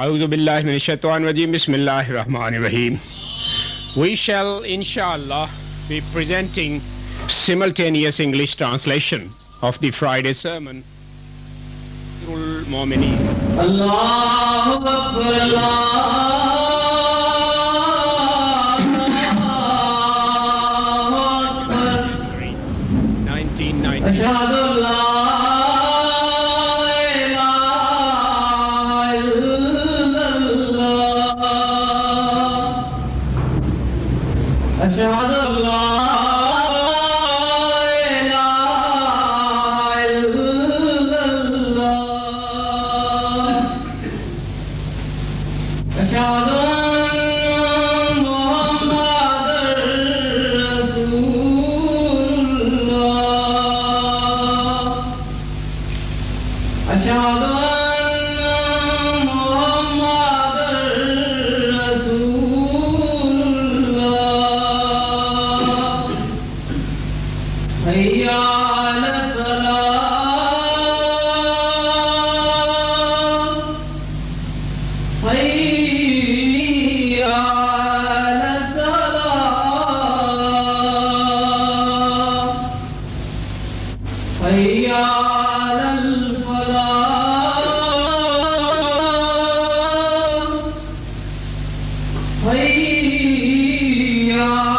A'udhu billahi minash shaitanir rajim. Bismillahir rahmanir rahim. We shall, inshallah, be presenting simultaneous English translation of the Friday sermon. Mu'mineen. Allahu Akbar, Allahu Akbar. 1990. Ashhadu an la أشهد أن لا إله إلا الله أشهد أن محمدًا رسول الله أشهد حي على الصلاة حي على الصلاة حي على الفلاح حي على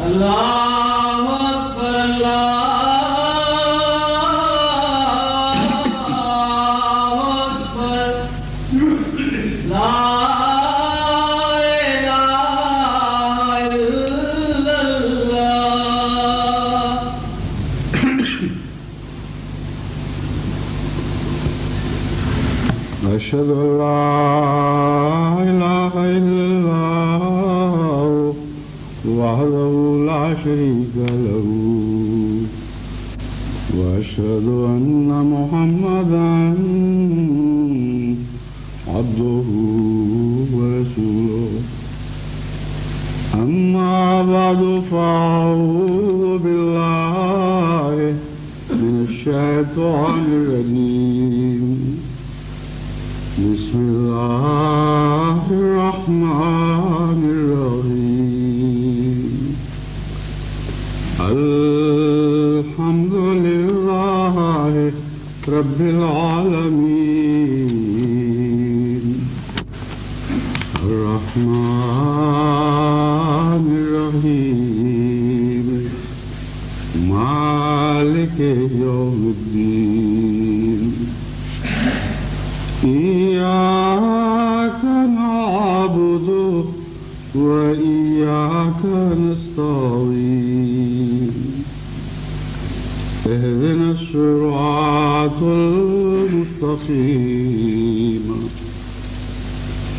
الله أكبر الله أكبر لا إله إلا الله أشهد أن لا إله إلا الله وحده لا شريك له وأشهد أن محمدًا عبده ورسوله أما بعد فأعوذ بالله من الشيطان الرجيم بسم الله الرحمن الرحيم الحمد لله رب العالمين الرحمن الرحيم مالك يوم الدين إياك نعبد وإياك نستعين اهدنا الصراط المستقيم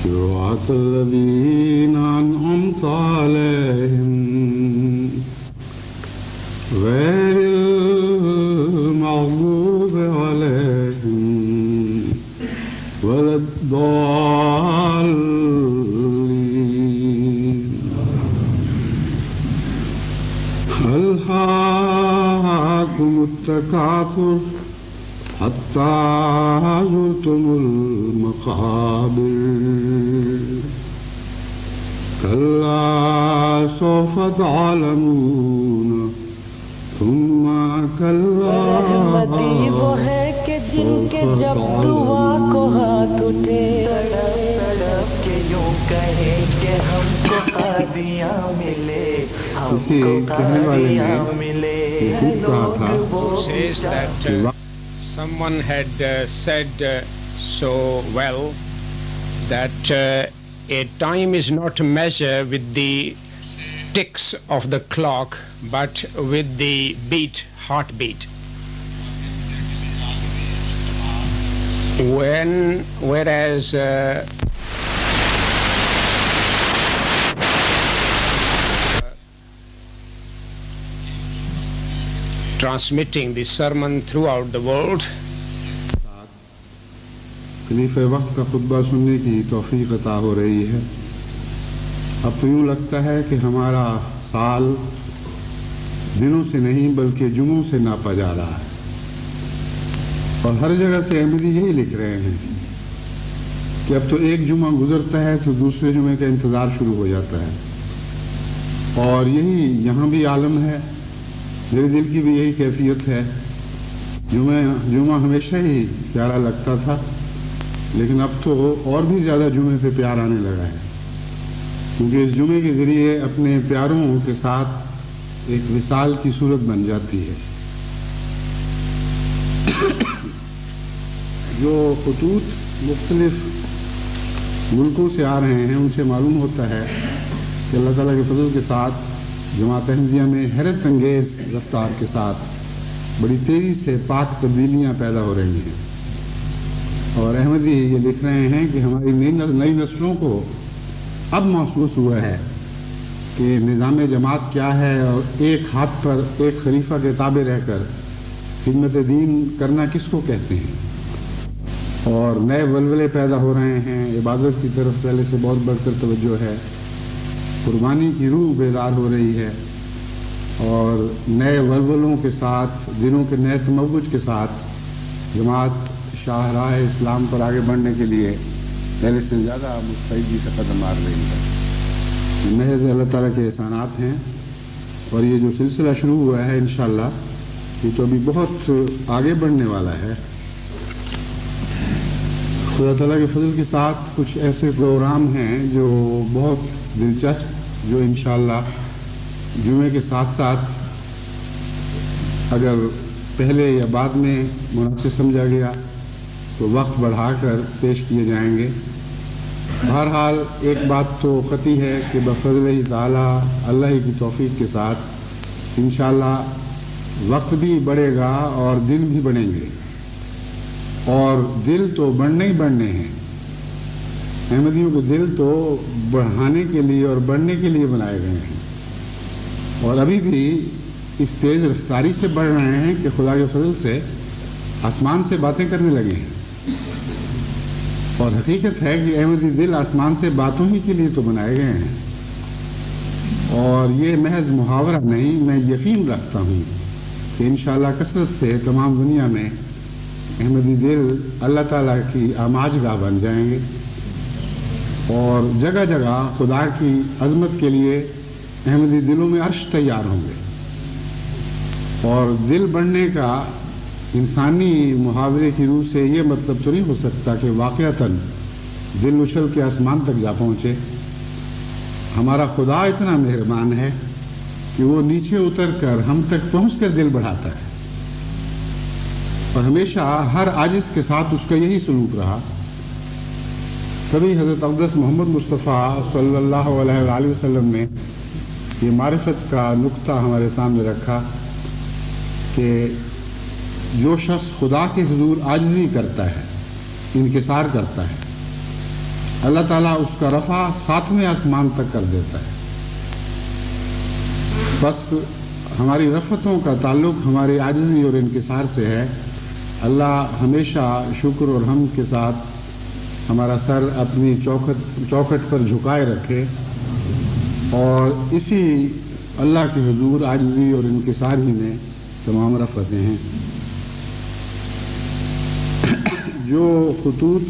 صراط الذين أنعمت عليهم غير المغضوب عليهم ولا الضالين ألهاكم التكاثر حتى زرتم المقابر كلا سوف تعلمون ثم كلا رحمتی وہ ہے کہ جن کے جب دعا کو ہاتھ اٹھے تڑپ کے یوں کہے کہ ہم کو قادیاں ملے ہم کو قادیاں ملے says that someone had said so well that a time is not a measure with the ticks of the clock but with the heartbeat. Whereas transmitting the sermon throughout the world, خلیفہ وقت کا خطبہ سننے کی توفیق عطا ہو رہی ہے. اب تو یوں لگتا ہے کہ ہمارا سال دنوں سے نہیں بلکہ جمعوں سے ناپا جا رہا ہے. اور ہر جگہ سے احمدی یہی لکھ رہے ہیں کہ اب تو ایک جمعہ گزرتا ہے تو دوسرے جمعے کا انتظار شروع ہو جاتا ہے. اور یہی یہاں بھی عالم ہے. میرے دل کی بھی یہی کیفیت ہے. جمعہ ہمیشہ ہی پیارا لگتا تھا، لیکن اب تو اور بھی زیادہ جمعے پہ پیار آنے لگا ہے، کیونکہ اس جمعے کے ذریعے اپنے پیاروں کے ساتھ ایک وصال کی صورت بن جاتی ہے. جو خطوط مختلف ملکوں سے آ رہے ہیں ان سے معلوم ہوتا ہے کہ اللہ تعالیٰ کے فضل کے ساتھ جماعت احمدیہ میں حیرت انگیز رفتار کے ساتھ بڑی تیزی سے پاک تبدیلیاں پیدا ہو رہی ہیں. اور احمدی یہ لکھ رہے ہیں کہ ہماری نئی نسلوں کو اب محسوس ہوا ہے کہ نظام جماعت کیا ہے اور ایک ہاتھ پر ایک خلیفہ کے تابع رہ کر خدمت دین کرنا کس کو کہتے ہیں. اور نئے ولولے پیدا ہو رہے ہیں. عبادت کی طرف پہلے سے بہت بڑھ کر توجہ ہے. قربانی کی روح بیدار ہو رہی ہے. اور نئے ولولوں کے ساتھ، دنوں کے نئے تموج کے ساتھ جماعت شاہراہ اسلام پر آگے بڑھنے کے لیے پہلے سے زیادہ مستعدی سے قدم مار رہی ہے. محض اللہ تعالیٰ کے احسانات ہیں. اور یہ جو سلسلہ شروع ہوا ہے انشاءاللہ یہ تو ابھی بہت آگے بڑھنے والا ہے. خدا تعالیٰ کے فضل کے ساتھ کچھ ایسے پروگرام ہیں جو بہت دلچسپ، جو انشاءاللہ جمعے کے ساتھ ساتھ اگر پہلے یا بعد میں مناسب سمجھا گیا تو وقت بڑھا کر پیش کیے جائیں گے. بہرحال ایک بات تو قطعی ہے کہ بفضل تعالیٰ اللہ کی توفیق کے ساتھ انشاءاللہ وقت بھی بڑھے گا اور دل بھی بڑھیں گے. اور دل تو بڑھنے ہی بڑھنے ہیں. احمدیوں کے دل تو بڑھانے کے لیے اور بڑھنے کے لیے بنائے گئے ہیں. اور ابھی بھی اس تیز رفتاری سے بڑھ رہے ہیں کہ خدا کے فضل سے آسمان سے باتیں کرنے لگے ہیں. اور حقیقت ہے کہ احمدی دل آسمان سے باتوں ہی کے لیے تو بنائے گئے ہیں. اور یہ محض محاورہ نہیں، میں یقین رکھتا ہوں کہ انشاءاللہ کثرت سے تمام دنیا میں احمدی دل اللہ تعالیٰ کی آماج گاہ بن جائیں گے. اور جگہ جگہ خدا کی عظمت کے لیے احمدی دلوں میں عرش تیار ہوں گے. اور دل بڑھنے کا انسانی محاورے کی روح سے یہ مطلب تو نہیں ہو سکتا کہ واقعتاً دل اچھل کے آسمان تک جا پہنچے. ہمارا خدا اتنا مہربان ہے کہ وہ نیچے اتر کر ہم تک پہنچ کر دل بڑھاتا ہے. اور ہمیشہ ہر عاجز کے ساتھ اس کا یہی سلوک رہا. تبھی حضرت اقدس محمد مصطفیٰ صلی اللہ علیہ وآلہ وسلم نے یہ معرفت کا نقطہ ہمارے سامنے رکھا کہ جو شخص خدا کے حضور عاجزی کرتا ہے، انکسار کرتا ہے، اللہ تعالیٰ اس کا رفع 7ویں آسمان تک کر دیتا ہے. بس ہماری رفتوں کا تعلق ہماری عاجزی اور انکسار سے ہے. اللہ ہمیشہ شکر اور حمد کے ساتھ ہمارا سر اپنی چوکھٹ پر جھکائے رکھے اور اسی اللہ کے حضور عاجزی اور انکسار ہی میں تمام رفتیں ہیں. جو خطوط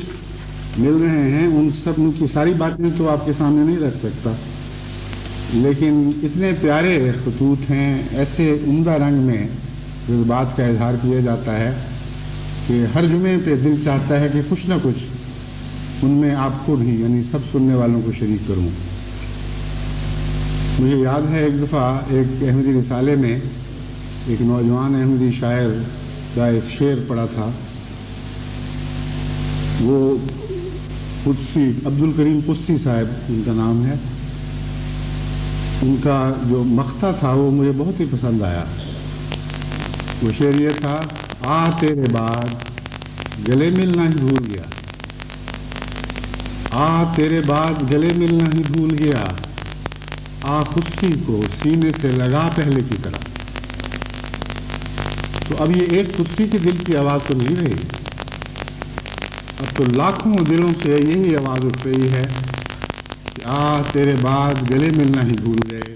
مل رہے ہیں ان سب کی ساری باتیں تو آپ کے سامنے نہیں رکھ سکتا، لیکن اتنے پیارے خطوط ہیں، ایسے عمدہ رنگ میں جذبات کا اظہار کیا جاتا ہے کہ ہر جمعے پہ دل چاہتا ہے کہ کچھ نہ کچھ ان میں آپ کو بھی، یعنی سب سننے والوں کو شریک کروں. مجھے یاد ہے ایک دفعہ ایک احمدی رسالے میں ایک نوجوان احمدی شاعر کا ایک شعر پڑھا تھا. وہ قدسی، عبد الکریم قدسی صاحب ان کا نام ہے. ان کا جو مقطع تھا وہ مجھے بہت ہی پسند آیا. وہ شعر یہ تھا: آ تیرے بعد گلے ملنا ہی بھول گیا، آ تیرے بعد گلے ملنا ہی بھول گیا، آ قدسی کو سینے سے لگا پہلے کی طرح. تو اب یہ ایک قدسی کے دل کی آواز تو نہیں رہی، اب تو لاکھوں دلوں سے یہی آواز اٹھ رہی ہے کہ آ تیرے بعد گلے ملنا ہی بھول گئے،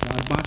4-5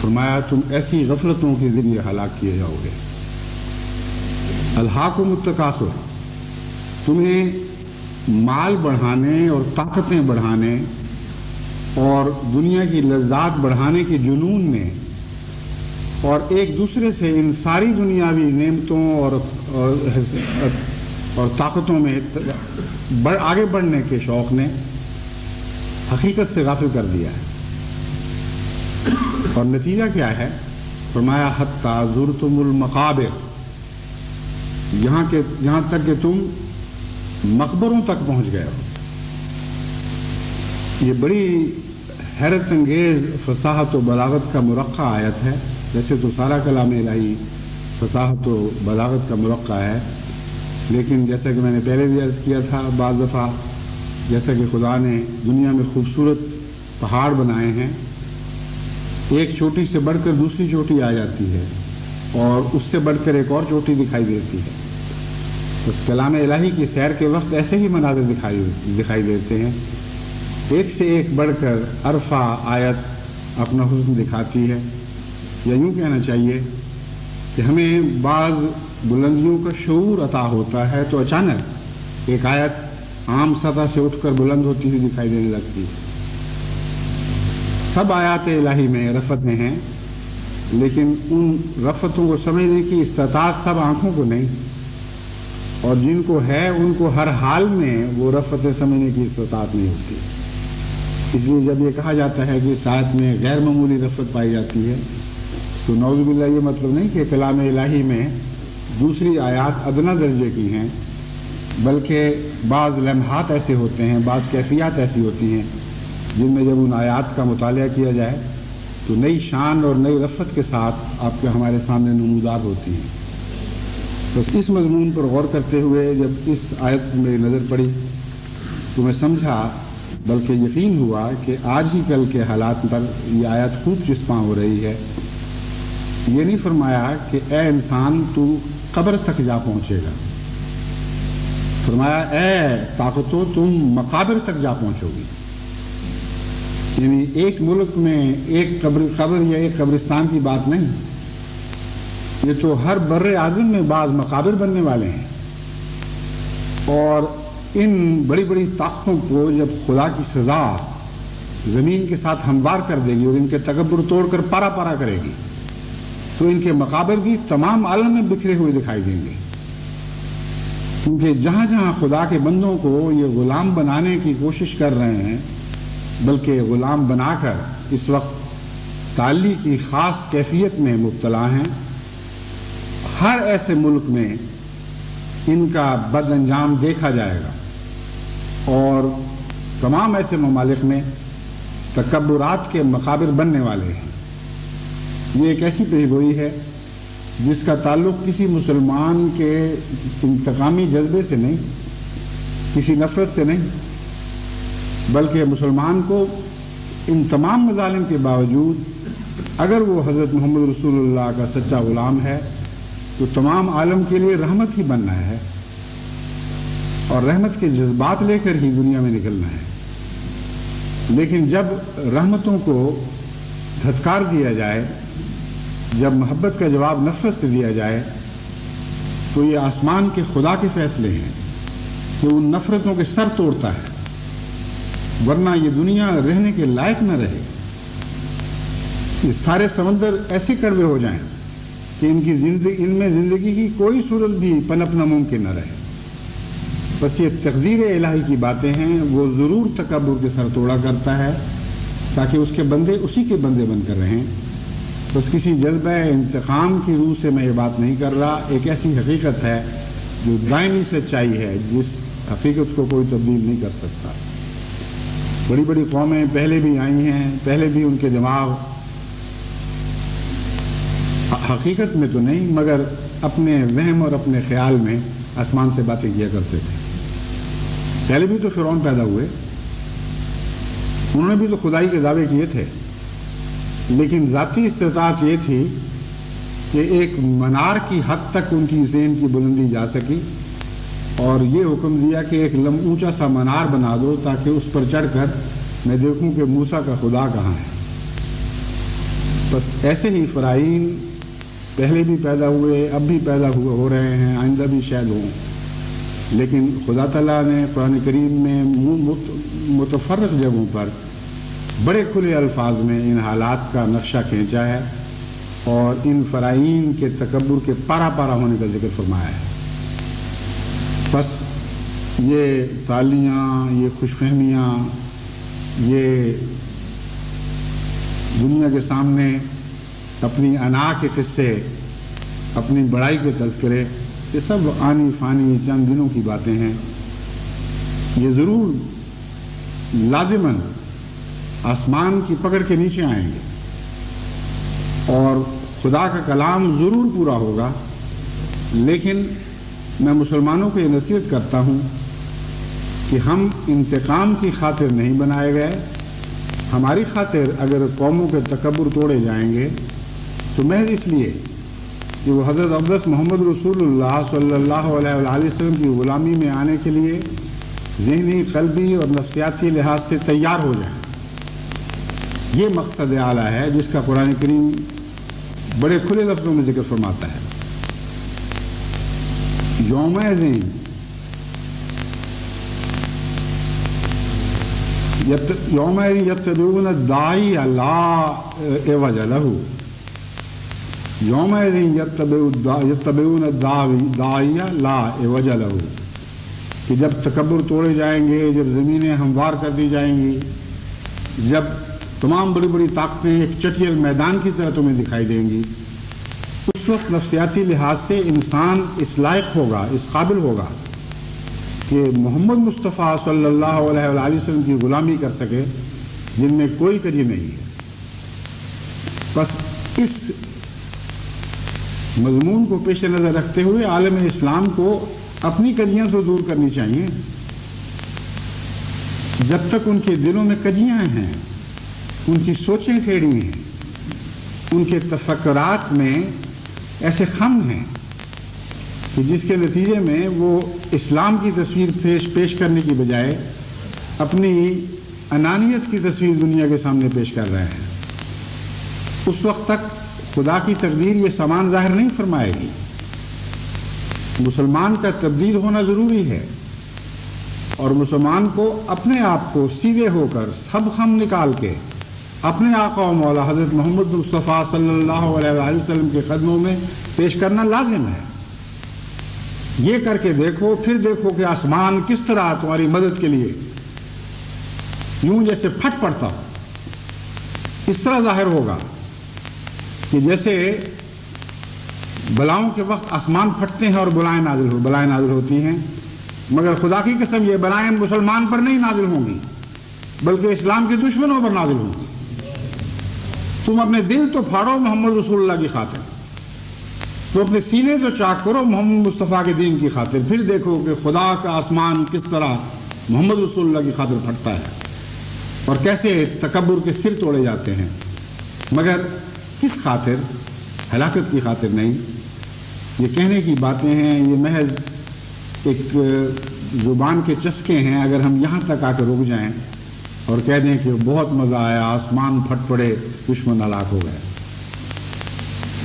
فرمایا تم ایسی غفلتوں کے ذریعے ہلاک کیے جاؤ گے. الہاکم التکاثر، تمہیں مال بڑھانے اور طاقتیں بڑھانے اور دنیا کی لذات بڑھانے کے جنون نے اور ایک دوسرے سے ان ساری دنیاوی نعمتوں اور طاقتوں میں آگے بڑھنے کے شوق نے حقیقت سے غافل کر دیا ہے. اور نتیجہ کیا ہے؟ فرمایا حتیٰ زرتم المقابر، یہاں تک کہ تم مقبروں تک پہنچ گئے ہو. یہ بڑی حیرت انگیز فصاحت و بلاغت کا مرقع آیت ہے. جیسے تو سارا کلام الہی فصاحت و بلاغت کا مرقع ہے، لیکن جیسا کہ میں نے پہلے بھی عرض کیا تھا بعض دفعہ، جیسا کہ خدا نے دنیا میں خوبصورت پہاڑ بنائے ہیں، ایک چوٹی سے بڑھ کر دوسری چوٹی آ جاتی ہے اور اس سے بڑھ کر ایک اور چوٹی دکھائی دیتی ہے. بس کلام الہی کی سیر کے وقت ایسے ہی مناظر دکھائی دیتے ہیں. ایک سے ایک بڑھ کر عرفہ آیت اپنا حسن دکھاتی ہے. یا یوں کہنا چاہیے کہ ہمیں بعض بلندیوں کا شعور عطا ہوتا ہے تو اچانک ایک آیت عام سطح سے اٹھ کر بلند ہوتی ہوئی دکھائی دینے لگتی ہے. سب آیات الہی میں رفتیں ہیں، لیکن ان رفتوں کو سمجھنے کی استطاعت سب آنکھوں کو نہیں، اور جن کو ہے ان کو ہر حال میں وہ رفتیں سمجھنے کی استطاعت نہیں ہوتی. اس لیے جب یہ کہا جاتا ہے کہ اس آیت میں غیر معمولی رفت پائی جاتی ہے تو نعوذ باللہ یہ مطلب نہیں کہ کلام الہی میں دوسری آیات ادنیٰ درجے کی ہیں، بلکہ بعض لمحات ایسے ہوتے ہیں، بعض کیفیات ایسی ہوتی ہیں جن میں جب ان آیات کا مطالعہ کیا جائے تو نئی شان اور نئی رفت کے ساتھ آپ کے ہمارے سامنے نمودار ہوتی ہیں. بس اس مضمون پر غور کرتے ہوئے جب اس آیت میں میری نظر پڑی تو میں سمجھا، بلکہ یقین ہوا کہ آج ہی کل کے حالات پر یہ آیت خوب چسپاں ہو رہی ہے. یہ نہیں فرمایا کہ اے انسان تو قبر تک جا پہنچے گا، فرمایا اے طاقتو تم مقابر تک جا پہنچو گی. یعنی ایک ملک میں ایک قبر یا ایک قبرستان کی بات نہیں، یہ تو ہر بر اعظم میں بعض مقابر بننے والے ہیں. اور ان بڑی بڑی طاقتوں کو جب خدا کی سزا زمین کے ساتھ ہموار کر دے گی اور ان کے تکبر توڑ کر پارا پارا کرے گی تو ان کے مقابر بھی تمام عالم میں بکھرے ہوئے دکھائی دیں گے. کیونکہ جہاں جہاں خدا کے بندوں کو یہ غلام بنانے کی کوشش کر رہے ہیں، بلکہ غلام بنا کر اس وقت تعلی کی خاص کیفیت میں مبتلا ہیں، ہر ایسے ملک میں ان کا بد انجام دیکھا جائے گا. اور تمام ایسے ممالک میں تکبرات کے مقابر بننے والے ہیں. یہ ایک ایسی پیشگوئی ہے جس کا تعلق کسی مسلمان کے انتقامی جذبے سے نہیں، کسی نفرت سے نہیں، بلکہ مسلمان کو ان تمام مظالم کے باوجود اگر وہ حضرت محمد رسول اللہ کا سچا غلام ہے تو تمام عالم کے لیے رحمت ہی بننا ہے اور رحمت کے جذبات لے کر ہی دنیا میں نکلنا ہے. لیکن جب رحمتوں کو دھتکار دیا جائے، جب محبت کا جواب نفرت سے دیا جائے تو یہ آسمان کے خدا کے فیصلے ہیں کہ ان نفرتوں کے سر توڑتا ہے، ورنہ یہ دنیا رہنے کے لائق نہ رہے. یہ سارے سمندر ایسے کڑوے ہو جائیں کہ ان میں زندگی کی کوئی صورت بھی پنپنا ممکن نہ رہے. بس یہ تقدیر الہی کی باتیں ہیں، وہ ضرور تکبر کے سر توڑا کرتا ہے تاکہ اس کے بندے اسی کے بندے بن کر رہیں. بس کسی جذبہ انتقام کی روح سے میں یہ بات نہیں کر رہا. ایک ایسی حقیقت ہے جو دائمی سچائی ہے، جس حقیقت کو کوئی تبدیل نہیں کر سکتا. بڑی بڑی قومیں پہلے بھی آئی ہیں، پہلے بھی ان کے دماغ حقیقت میں تو نہیں مگر اپنے وہم اور اپنے خیال میں آسمان سے باتیں کیا کرتے تھے. پہلے بھی تو فرعون پیدا ہوئے، انہوں نے بھی تو خدائی کے دعوے کیے تھے، لیکن ذاتی استطاعت یہ تھی کہ ایک منار کی حد تک ان کی ذہن کی بلندی جا سکی اور یہ حکم دیا کہ ایک اونچا سا منار بنا دو تاکہ اس پر چڑھ کر میں دیکھوں کہ موسیٰ کا خدا کہاں ہے. بس ایسے ہی فرائین پہلے بھی پیدا ہوئے، اب بھی پیدا ہو رہے ہیں، آئندہ بھی شاید ہوں، لیکن خدا تعالیٰ نے قرآن کریم میں متفرق جگہوں پر بڑے کھلے الفاظ میں ان حالات کا نقشہ کھینچا ہے اور ان فرائین کے تکبر کے پارا پارا ہونے کا ذکر فرمایا ہے۔ بس یہ تالیاں، یہ خوش فہمیاں، یہ دنیا کے سامنے اپنی انا کے قصے، اپنی بڑائی کے تذکرے، یہ سب آنی فانی چند دنوں کی باتیں ہیں۔ یہ ضرور لازماً آسمان کی پکڑ کے نیچے آئیں گے اور خدا کا کلام ضرور پورا ہوگا، لیکن میں مسلمانوں کو یہ نصیحت کرتا ہوں کہ ہم انتقام کی خاطر نہیں بنائے گئے۔ ہماری خاطر اگر قوموں کے تکبر توڑے جائیں گے تو محض اس لیے کہ وہ حضرت اقدس محمد رسول اللہ صلی اللہ علیہ وآلہ وسلم کی غلامی میں آنے کے لیے ذہنی، قلبی اور نفسیاتی لحاظ سے تیار ہو جائیں۔ یہ مقصد اعلیٰ ہے جس کا قرآن کریم بڑے کھلے لفظوں میں ذکر فرماتا ہے۔ یومئذ یتبعون الداعی لا عوج لہ، یومئذ یتبعون الداعی لا عوج لہ، کہ جب تکبر توڑے جائیں گے، جب زمینیں ہموار کر دی جائیں گی، جب تمام بڑی بڑی طاقتیں ایک چٹیل میدان کی طرح تمہیں دکھائی دیں گی، اس وقت نفسیاتی لحاظ سے انسان اس لائق ہوگا، اس قابل ہوگا کہ محمد مصطفیٰ صلی اللہ علیہ وآلہ وسلم کی غلامی کر سکے جن میں کوئی کجی نہیں ہے۔ بس اس مضمون کو پیش نظر رکھتے ہوئے عالم اسلام کو اپنی کجیاں تو دور کرنی چاہیے۔ جب تک ان کے دلوں میں کجیاں ہیں، ان کی سوچیں ٹیڑھی ہیں، ان کے تفکرات میں ایسے خم ہیں کہ جس کے نتیجے میں وہ اسلام کی تصویر پیش کرنے کی بجائے اپنی انانیت کی تصویر دنیا کے سامنے پیش کر رہے ہیں۔ اس وقت تک خدا کی تقدیر یہ سامان ظاہر نہیں فرمائے گی۔ مسلمان کا تبدیل ہونا ضروری ہے اور مسلمان کو اپنے آپ کو سیدھے ہو کر سب خم نکال کے اپنے آقا و مولا حضرت محمد مصطفیٰ صلی اللہ علیہ وآلہ وسلم کے قدموں میں پیش کرنا لازم ہے۔ یہ کر کے دیکھو، پھر دیکھو کہ آسمان کس طرح تمہاری مدد کے لیے یوں جیسے پھٹ پڑتا ہو۔ اس طرح ظاہر ہوگا کہ جیسے بلاؤں کے وقت آسمان پھٹتے ہیں اور بلائیں نازل ہوتی ہیں، مگر خدا کی قسم یہ بلائیں مسلمان پر نہیں نازل ہوں گی بلکہ اسلام کے دشمنوں پر نازل ہوں گی۔ تم اپنے دل تو پھاڑو محمد رسول اللہ کی خاطر، تو اپنے سینے تو چاک کرو محمد مصطفیٰ کے دین کی خاطر، پھر دیکھو کہ خدا کا آسمان کس طرح محمد رسول اللہ کی خاطر پھٹتا ہے اور کیسے تکبر کے سر توڑے جاتے ہیں، مگر کس خاطر؟ ہلاکت کی خاطر نہیں۔ یہ کہنے کی باتیں ہیں، یہ محض ایک زبان کے چسکے ہیں۔ اگر ہم یہاں تک آ کے رک جائیں اور کہہ دیں کہ بہت مزہ آیا، آسمان پھٹ پڑے، دشمن ہلاک ہو گئے۔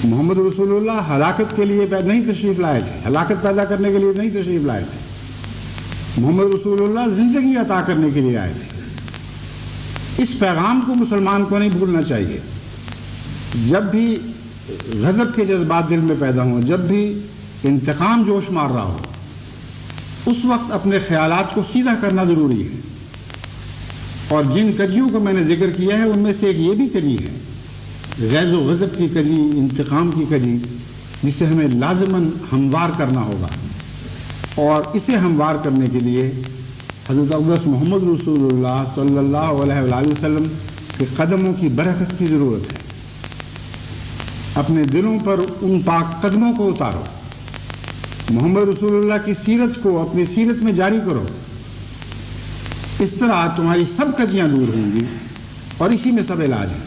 محمد رسول اللہ ہلاکت کے لیے نہیں تشریف لائے تھے، ہلاکت پیدا کرنے کے لیے نہیں تشریف لائے تھے۔ محمد رسول اللہ زندگی عطا کرنے کے لیے آئے تھے۔ اس پیغام کو مسلمان کو نہیں بھولنا چاہیے۔ جب بھی غضب کے جذبات دل میں پیدا ہوں، جب بھی انتقام جوش مار رہا ہو، اس وقت اپنے خیالات کو سیدھا کرنا ضروری ہے۔ اور جن کجیوں کو میں نے ذکر کیا ہے ان میں سے ایک یہ بھی کجی ہے، غیظ و غضب کی کجی، انتقام کی کجی، جسے ہمیں لازماً ہموار کرنا ہوگا۔ اور اسے ہموار کرنے کے لیے حضرت اقدس محمد رسول اللہ صلی اللہ علیہ وآلہ وسلم کے قدموں کی برکت کی ضرورت ہے۔ اپنے دلوں پر ان پاک قدموں کو اتارو، محمد رسول اللہ کی سیرت کو اپنی سیرت میں جاری کرو۔ اس طرح تمہاری سب کجیاں دور ہوں گی اور اسی میں سب علاج ہے۔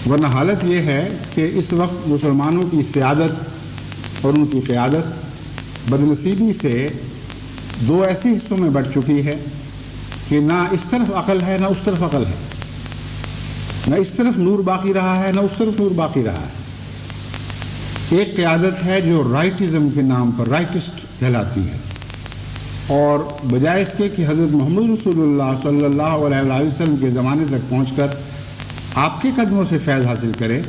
ورنہ حالت یہ ہے کہ اس وقت مسلمانوں کی سیادت اور ان کی قیادت بدنصیبی سے دو ایسے حصوں میں بٹ چکی ہے کہ نہ اس طرف عقل ہے نہ اس طرف عقل ہے۔ نہ اس طرف نور باقی رہا ہے نہ اس طرف نور باقی رہا ہے. ایک قیادت ہے جو رائٹزم کے نام پر رائٹسٹ کہلاتی ہے، اور بجائے اس کے کہ حضرت محمد رسول اللہ صلی اللہ علیہ وسلم کے زمانے تک پہنچ کر آپ کے قدموں سے فیض حاصل کرے،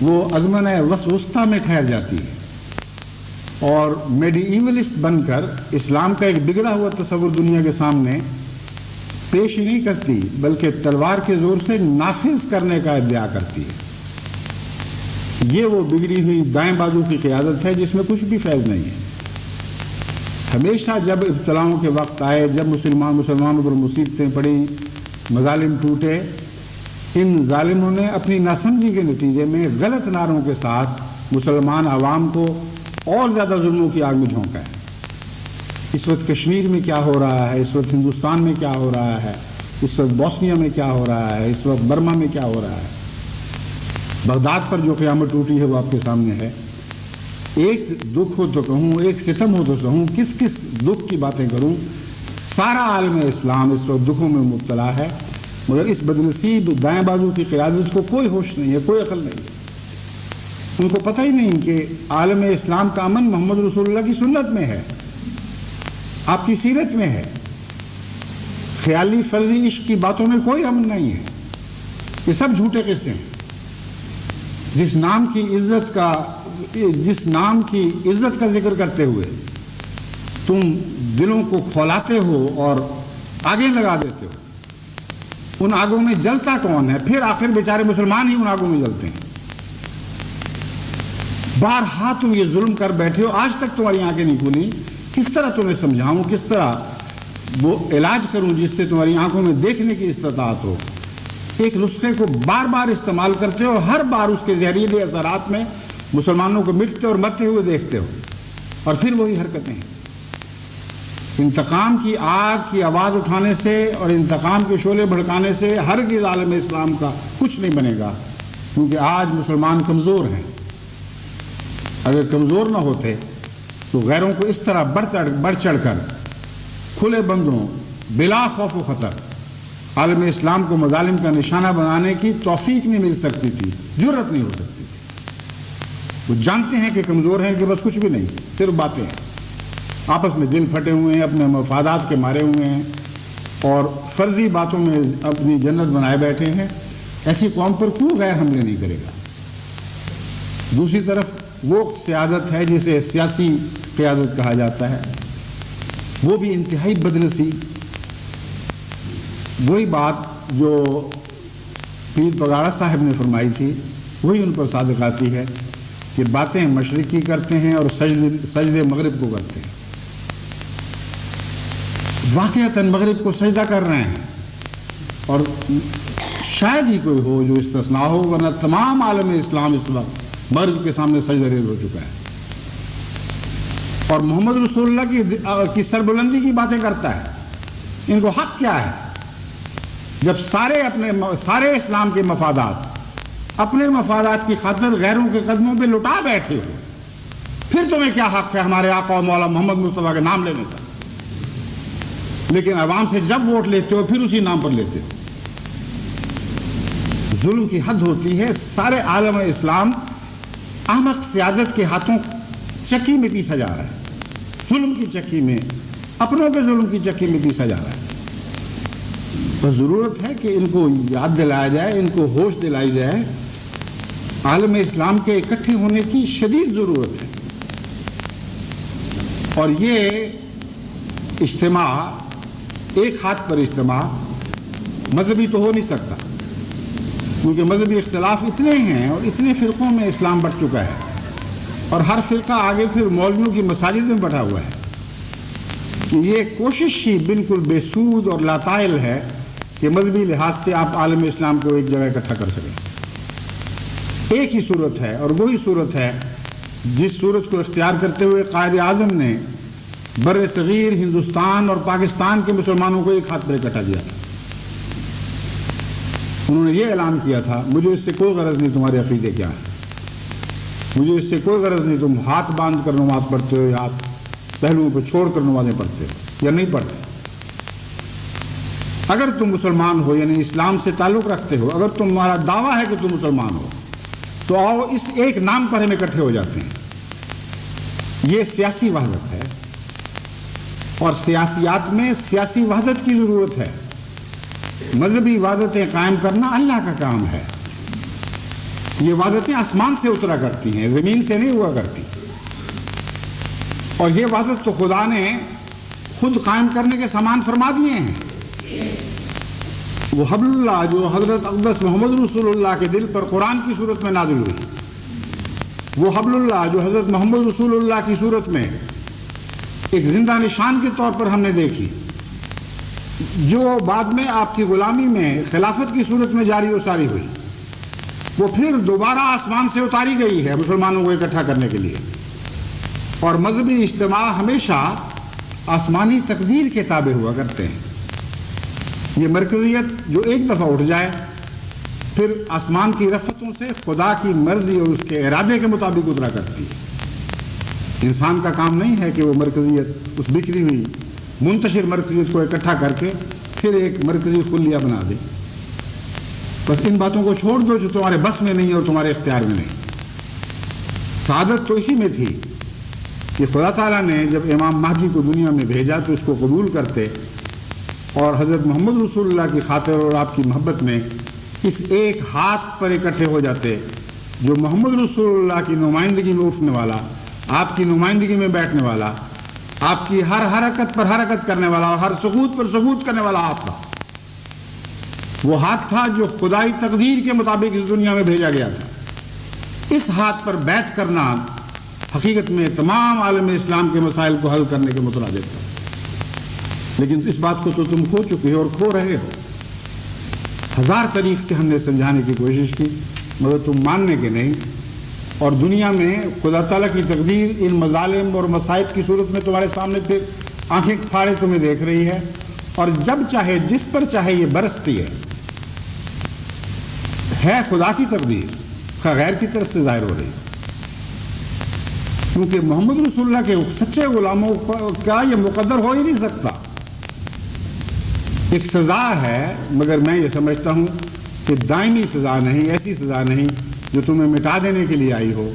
وہ ازمنہ وسطیٰ میں ٹھہر جاتی ہے اور میڈی ایولسٹ بن کر اسلام کا ایک بگڑا ہوا تصور دنیا کے سامنے پیش ہی نہیں کرتی، بلکہ تلوار کے زور سے نافذ کرنے کا ادعا کرتی ہے. یہ وہ بگڑی ہوئی دائیں بازو کی قیادت ہے جس میں کچھ بھی فیض نہیں ہے. ہمیشہ جب ابتلاؤں کے وقت آئے، جب مسلمانوں پر مصیبتیں پڑیں، مظالم ٹوٹے، ان ظالموں نے اپنی ناسمجھی کے نتیجے میں غلط نعروں کے ساتھ مسلمان عوام کو اور زیادہ ظلموں کی آگ میں جھونکا ہے. اس وقت کشمیر میں کیا ہو رہا ہے، اس وقت ہندوستان میں کیا ہو رہا ہے، اس وقت بوسنیا میں کیا ہو رہا ہے، اس وقت برما میں کیا ہو رہا ہے، بغداد پر جو قیامت ٹوٹی ہے وہ آپ کے سامنے ہے. ایک دکھ ہو تو کہوں، ایک ستم ہو تو کہوں، کس کس دکھ کی باتیں کروں. سارا عالم اسلام اس وقت دکھوں میں مبتلا ہے، مگر اس بدنصیب دائیں بازو کی قیادت کو کوئی ہوش نہیں ہے، کوئی عقل نہیں ہے. ان کو پتہ ہی نہیں کہ عالم اسلام کا امن محمد رسول اللہ کی سنت میں ہے، آپ کی سیرت میں ہے. خیالی فرضی عشق کی باتوں میں کوئی امن نہیں ہے، یہ سب جھوٹے قصے ہیں. جس نام کی عزت کا ذکر کرتے ہوئے تم دلوں کو کھولاتے ہو اور آگے لگا دیتے ہو، ان آگوں میں جلتا کون ہے؟ پھر آخر بیچارے مسلمان ہی ان آگوں میں جلتے ہیں. بارہا تم یہ ظلم کر بیٹھے ہو، آج تک تمہاری آنکھیں نہیں کھلی. کس طرح تمہیں سمجھاؤں، کس طرح وہ علاج کروں جس سے تمہاری آنکھوں میں دیکھنے کی استطاعت ہو. ایک نسخے کو بار بار استعمال کرتے ہو اور ہر بار اس کے زہریلے اثرات میں مسلمانوں کو مٹتے اور مرتے ہوئے دیکھتے ہو، اور پھر وہی حرکتیں. انتقام کی آگ کی آواز اٹھانے سے اور انتقام کے شعلے بھڑکانے سے ہرگز عالم اسلام کا کچھ نہیں بنے گا، کیونکہ آج مسلمان کمزور ہیں. اگر کمزور نہ ہوتے تو غیروں کو اس طرح بڑھ چڑھ کر کھلے بندوں بلا خوف و خطر عالم اسلام کو مظالم کا نشانہ بنانے کی توفیق نہیں مل سکتی تھی، جرأت نہیں ہو سکتی تھی. وہ جانتے ہیں کہ کمزور ہیں، کہ بس کچھ بھی نہیں، صرف باتیں ہیں. آپس میں دل پھٹے ہوئے ہیں، اپنے مفادات کے مارے ہوئے ہیں اور فرضی باتوں میں اپنی جنت بنائے بیٹھے ہیں. ایسی قوم پر کیوں غیر حملے نہیں کرے گا؟ دوسری طرف وہ سیادت ہے جسے سیاسی قیادت کہا جاتا ہے، وہ بھی انتہائی بدنصیب. وہی بات جو پیر پگاڑا صاحب نے فرمائی تھی وہی ان پر صادق آتی ہے کہ باتیں مشرق کی کرتے ہیں اور سجدے مغرب کو کرتے ہیں. واقعتاً مغرب کو سجدہ کر رہے ہیں، اور شاید ہی کوئی ہو جو استثناء ہو، ورنہ تمام عالم اسلام اس وقت مغرب کے سامنے سجدہ ریز ہو چکا ہے. اور محمد رسول اللہ کی سربلندی کی باتیں کرتا ہے. ان کو حق کیا ہے جب سارے اسلام کے مفادات اپنے مفادات کی خاطر غیروں کے قدموں پہ لٹا بیٹھے ہو؟ پھر تمہیں کیا حق ہے ہمارے آقا و مولا محمد مصطفیٰ کے نام لینے کا؟ لیکن عوام سے جب ووٹ لیتے ہو پھر اسی نام پر لیتے ہو. ظلم کی حد ہوتی ہے. سارے عالم اسلام احمق سیادت کے ہاتھوں چکی میں پیسا جا رہا ہے، ظلم کی چکی میں، اپنوں کے ظلم کی چکی میں پیسا جا رہا ہے. تو ضرورت ہے کہ ان کو یاد دلایا جائے، ان کو ہوش دلائی جائے. عالم اسلام کے اکٹھے ہونے کی شدید ضرورت ہے. اور یہ اجتماع، ایک ہاتھ پر اجتماع مذہبی تو ہو نہیں سکتا، کیونکہ مذہبی اختلاف اتنے ہیں اور اتنے فرقوں میں اسلام بٹ چکا ہے، اور ہر فرقہ آگے پھر مولویوں کی مساجد میں بٹھا ہوا ہے، کہ یہ کوشش ہی بالکل بے سود اور لاطائل ہے کہ مذہبی لحاظ سے آپ عالم اسلام کو ایک جگہ اکٹھا کر سکیں. ایک ہی صورت ہے، اور وہی صورت ہے جس صورت کو اختیار کرتے ہوئے قائد اعظم نے بر صغیر ہندوستان اور پاکستان کے مسلمانوں کو ایک ہاتھ پر اکٹھا کیا تھا. انہوں نے یہ اعلان کیا تھا، مجھے اس سے کوئی غرض نہیں تمہارے عقیدے کیا ہے، مجھے اس سے کوئی غرض نہیں تم ہاتھ باندھ کر نماز پڑھتے ہو یا ہاتھ پہلوؤں پہ چھوڑ کر نمازیں پڑھتے ہو یا نہیں پڑھتے. اگر تم مسلمان ہو یعنی اسلام سے تعلق رکھتے ہو، اگر تمہارا دعویٰ ہے کہ تم مسلمان ہو، تو آؤ اس ایک نام پر ہم اکٹھے ہو جاتے ہیں۔ یہ سیاسی وحدت ہے، اور سیاسیات میں سیاسی وحدت کی ضرورت ہے۔ مذہبی وحدتیں قائم کرنا اللہ کا کام ہے۔ یہ وحدتیں آسمان سے اترا کرتی ہیں، زمین سے نہیں ہوا کرتی، اور یہ وحدت تو خدا نے خود قائم کرنے کے سامان فرما دیے ہیں۔ وہ حبل اللہ جو حضرت اقدس محمد رسول اللہ کے دل پر قرآن کی صورت میں نازل ہوئی، وہ حبل اللہ جو حضرت محمد رسول اللہ کی صورت میں ایک زندہ نشان کے طور پر ہم نے دیکھی، جو بعد میں آپ کی غلامی میں خلافت کی صورت میں جاری و ساری ہوئی، وہ پھر دوبارہ آسمان سے اتاری گئی ہے مسلمانوں کو اکٹھا کرنے کے لیے۔ اور مذہبی اجتماع ہمیشہ آسمانی تقدیر کے تابع ہوا کرتے ہیں۔ یہ مرکزیت جو ایک دفعہ اٹھ جائے، پھر آسمان کی رفتوں سے خدا کی مرضی اور اس کے ارادے کے مطابق اترا کرتی ہے۔ انسان کا کام نہیں ہے کہ وہ مرکزیت، اس بکھری ہوئی منتشر مرکزیت کو اکٹھا کر کے پھر ایک مرکزی خلیہ بنا دے۔ بس ان باتوں کو چھوڑ دو جو تمہارے بس میں نہیں اور تمہارے اختیار میں نہیں۔ سعادت تو اسی میں تھی کہ خدا تعالیٰ نے جب امام مہدی کو دنیا میں بھیجا تو اس کو قبول کرتے، اور حضرت محمد رسول اللہ کی خاطر اور آپ کی محبت میں اس ایک ہاتھ پر اکٹھے ہو جاتے جو محمد رسول اللہ کی نمائندگی میں اٹھنے والا، آپ کی نمائندگی میں بیٹھنے والا، آپ کی ہر حرکت پر حرکت کرنے والا اور ہر سکوت پر سکوت کرنے والا ہاتھ تھا۔ وہ ہاتھ تھا جو خدائی تقدیر کے مطابق اس دنیا میں بھیجا گیا تھا۔ اس ہاتھ پر بیعت کرنا حقیقت میں تمام عالم اسلام کے مسائل کو حل کرنے کے مترادف تھا۔ لیکن اس بات کو تو تم کھو چکے ہو اور کھو رہے ہو۔ ہزار طریق سے ہم نے سمجھانے کی کوشش کی، مگر تم ماننے کے نہیں، اور دنیا میں خدا تعالیٰ کی تقدیر ان مظالم اور مصائب کی صورت میں تمہارے سامنے پھر آنکھیں پھاڑے تمہیں دیکھ رہی ہے، اور جب چاہے جس پر چاہے یہ برستی ہے خدا کی تقدیر غیر کی طرف سے ظاہر ہو رہی ہے۔ کیونکہ محمد رسول اللہ کے سچے غلاموں کا یہ مقدر ہو ہی نہیں سکتا۔ ایک سزا ہے، مگر میں یہ سمجھتا ہوں کہ دائمی سزا نہیں، ایسی سزا نہیں جو تمہیں مٹا دینے کے لیے آئی ہو۔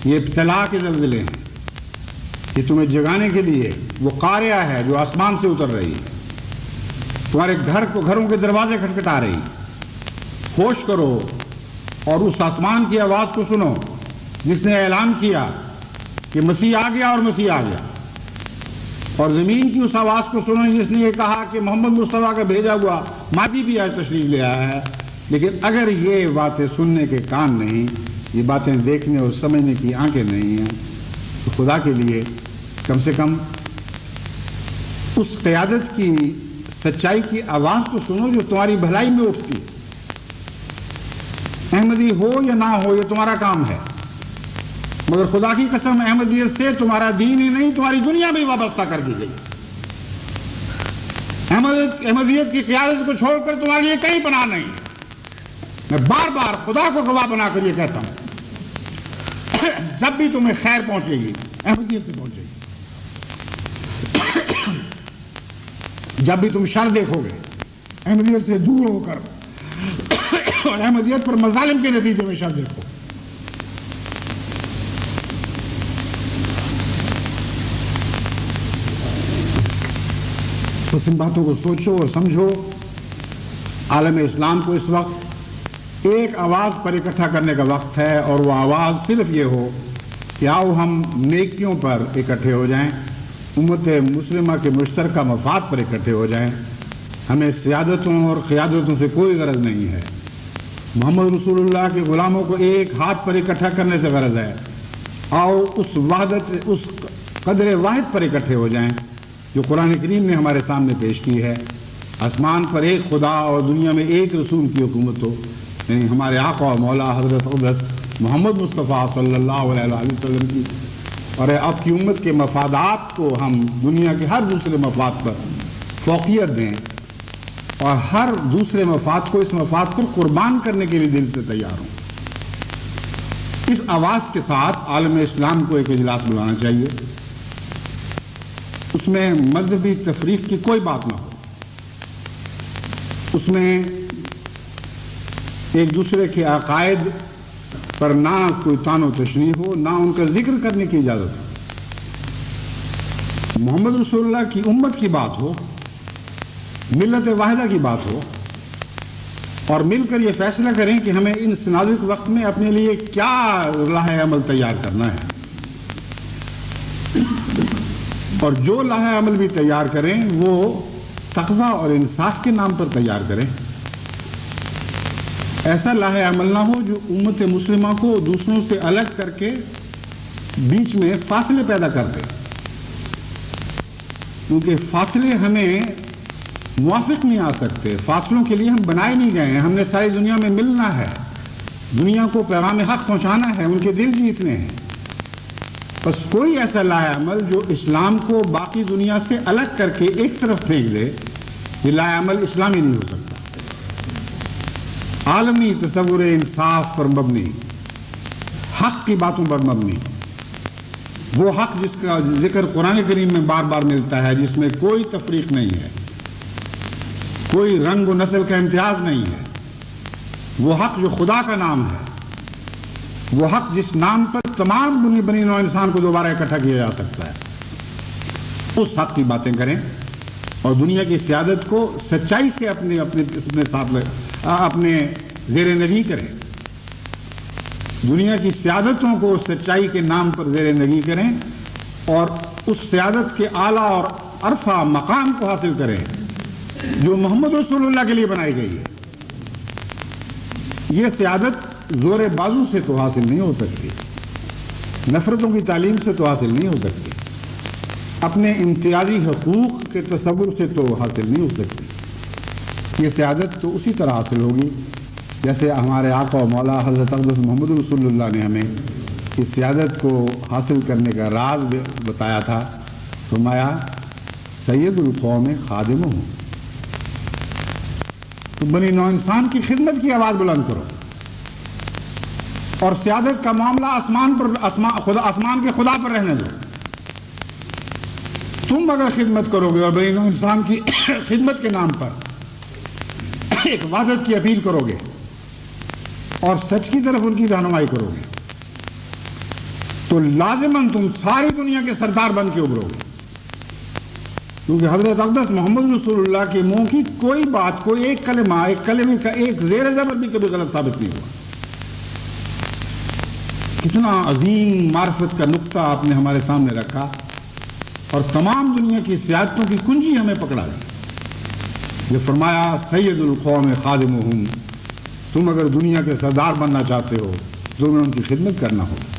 یہ ابتلا کے زلزلے ہیں، یہ تمہیں جگانے کے لیے وہ قاریہ ہے جو آسمان سے اتر رہی ہے، تمہارے گھروں کے دروازے کھٹکھٹا رہی۔ ہوش کرو اور اس آسمان کی آواز کو سنو جس نے اعلان کیا کہ مسیح آ گیا اور مسیح آ گیا، اور زمین کی اس آواز کو سنو جس نے یہ کہا کہ محمد مصطفیٰ کا بھیجا ہوا مہدی بھی آج تشریف لے آیا ہے۔ لیکن اگر یہ باتیں سننے کے کان نہیں، یہ باتیں دیکھنے اور سمجھنے کی آنکھیں نہیں ہیں، تو خدا کے لیے کم سے کم اس قیادت کی سچائی کی آواز تو سنو جو تمہاری بھلائی میں اٹھتی ہے۔ احمدی ہو یا نہ ہو یہ تمہارا کام ہے، مگر خدا کی قسم احمدیت سے تمہارا دین ہی نہیں تمہاری دنیا بھی وابستہ کر دی گئی۔ احمدیت کی قیادت کو چھوڑ کر تمہارے لیے کہیں پناہ نہیں۔ میں بار بار خدا کو گواہ بنا کر یہ کہتا ہوں، جب بھی تمہیں خیر پہنچے گی احمدیت سے پہنچے گی، جب بھی تم شر دیکھو گے احمدیت سے دور ہو کر اور احمدیت پر مظالم کے نتیجے میں شر دیکھو۔ بس ان باتوں کو سوچو اور سمجھو۔ عالم اسلام کو اس وقت ایک آواز پر اکٹھا کرنے کا وقت ہے، اور وہ آواز صرف یہ ہو کہ آؤ ہم نیکیوں پر اکٹھے ہو جائیں، امت مسلمہ کے مشترکہ مفاد پر اکٹھے ہو جائیں۔ ہمیں سیادتوں اور قیادتوں سے کوئی غرض نہیں ہے، محمد رسول اللہ کے غلاموں کو ایک ہاتھ پر اکٹھا کرنے سے غرض ہے۔ آؤ اس وحدت، اس قدر واحد پر اکٹھے ہو جائیں جو قرآن کریم نے ہمارے سامنے پیش کی ہے۔ آسمان پر ایک خدا اور دنیا میں ایک رسول کی حکومت ہو، یعنی ہمارے آقا و مولا حضرت اقدس محمد مصطفیٰ صلی اللہ علیہ وسلم کی، اور آپ کی امت کے مفادات کو ہم دنیا کے ہر دوسرے مفاد پر فوقیت دیں، اور ہر دوسرے مفاد کو اس مفاد پر قربان کرنے کے لیے دل سے تیار ہوں۔ اس آواز کے ساتھ عالم اسلام کو ایک اجلاس بلانا چاہیے، اس میں مذہبی تفریق کی کوئی بات نہ ہو، اس میں ایک دوسرے کے عقائد پر نہ کوئی طعن و تشریح ہو، نہ ان کا ذکر کرنے کی اجازت ہو۔ محمد رسول اللہ کی امت کی بات ہو، ملت واحدہ کی بات ہو، اور مل کر یہ فیصلہ کریں کہ ہمیں ان نازک وقت میں اپنے لیے کیا راہ عمل تیار کرنا ہے، اور جو راہ عمل بھی تیار کریں وہ تقویٰ اور انصاف کے نام پر تیار کریں۔ ایسا راہ عمل نہ ہو جو امت مسلمہ کو دوسروں سے الگ کر کے بیچ میں فاصلے پیدا کر دے، کیونکہ فاصلے ہمیں موافق نہیں آ سکتے، فاصلوں کے لیے ہم بنائے نہیں گئے ہیں، ہم نے ساری دنیا میں ملنا ہے، دنیا کو پیغام حق پہنچانا ہے، ان کے دل جیتنے ہیں۔ بس کوئی ایسا راہ عمل جو اسلام کو باقی دنیا سے الگ کر کے ایک طرف پھینک دے، یہ راہ عمل اسلامی نہیں ہو سکتا۔ عالمی تصور انصاف پر مبنی، حق کی باتوں پر مبنی، وہ حق جس کا ذکر قرآن کریم میں بار بار ملتا ہے، جس میں کوئی تفریق نہیں ہے، کوئی رنگ و نسل کا امتیاز نہیں ہے، وہ حق جو خدا کا نام ہے، وہ حق جس نام پر تمام بنی نوع انسان کو دوبارہ اکٹھا کیا جا سکتا ہے، اس حق کی باتیں کریں اور دنیا کی سیادت کو سچائی سے اپنے ساتھ اپنے زیر نگیں کریں، دنیا کی سیادتوں کو سچائی کے نام پر زیر نگیں کریں اور اس سیادت کے اعلیٰ اور عرفہ مقام کو حاصل کریں جو محمد رسول اللہ کے لیے بنائی گئی ہے۔ یہ سیادت زور بازو سے تو حاصل نہیں ہو سکتی، نفرتوں کی تعلیم سے تو حاصل نہیں ہو سکتی، اپنے امتیازی حقوق کے تصور سے تو حاصل نہیں ہو سکتی۔ یہ سیادت تو اسی طرح حاصل ہوگی جیسے ہمارے آقا و مولا حضرت اقدس محمد رسول اللہ نے ہمیں اس سیادت کو حاصل کرنے کا راز بتایا تھا۔ فرمایا سید القوم خادم ہوں، تو بنی نوع انسان کی خدمت کی آواز بلند کرو، اور سیادت کا معاملہ آسمان کے خدا پر رہنے دو۔ تم اگر خدمت کرو گے اور بنی نوع انسان کی خدمت کے نام پر ایک وحدت کی اپیل کرو گے اور سچ کی طرف ان کی رہنمائی کرو گے، تو لازماً تم ساری دنیا کے سردار بن کے ابھرو گے، کیونکہ حضرت اقدس محمد رسول اللہ کے منہ کی کوئی بات، کوئی ایک کلمہ، ایک کلمے کا ایک زیر زبر بھی کبھی غلط ثابت نہیں ہوا۔ کتنا عظیم معرفت کا نقطہ آپ نے ہمارے سامنے رکھا اور تمام دنیا کی سیادتوں کی کنجی ہمیں پکڑا دی۔ یہ فرمایا سید القوم خادمہم، تم اگر دنیا کے سردار بننا چاہتے ہو تو تمہیں ان کی خدمت کرنا ہوگا۔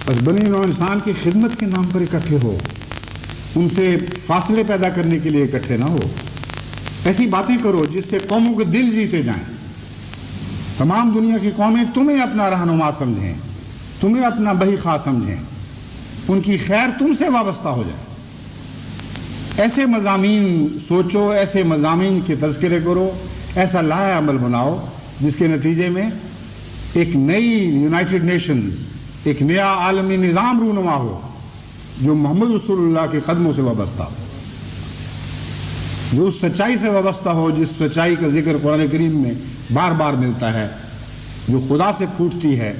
بس بنی نوع انسان کی خدمت کے نام پر اکٹھے ہو، ان سے فاصلے پیدا کرنے کے لیے اکٹھے نہ ہو، ایسی باتیں کرو جس سے قوموں کے دل جیتے جائیں، تمام دنیا کی قومیں تمہیں اپنا رہنما سمجھیں، تمہیں اپنا بہی خواہ سمجھیں، ان کی خیر تم سے وابستہ ہو جائے۔ ایسے مضامین سوچو، ایسے مضامین کے تذکرے کرو، ایسا راہ عمل بناؤ جس کے نتیجے میں ایک نئی یونائٹڈ نیشن، ایک نیا عالمی نظام رونما ہو جو محمد رسول اللہ کے قدموں سے وابستہ ہو، جو اس سچائی سے وابستہ ہو جس سچائی کا ذکر قرآن کریم میں بار بار ملتا ہے، جو خدا سے پھوٹتی ہے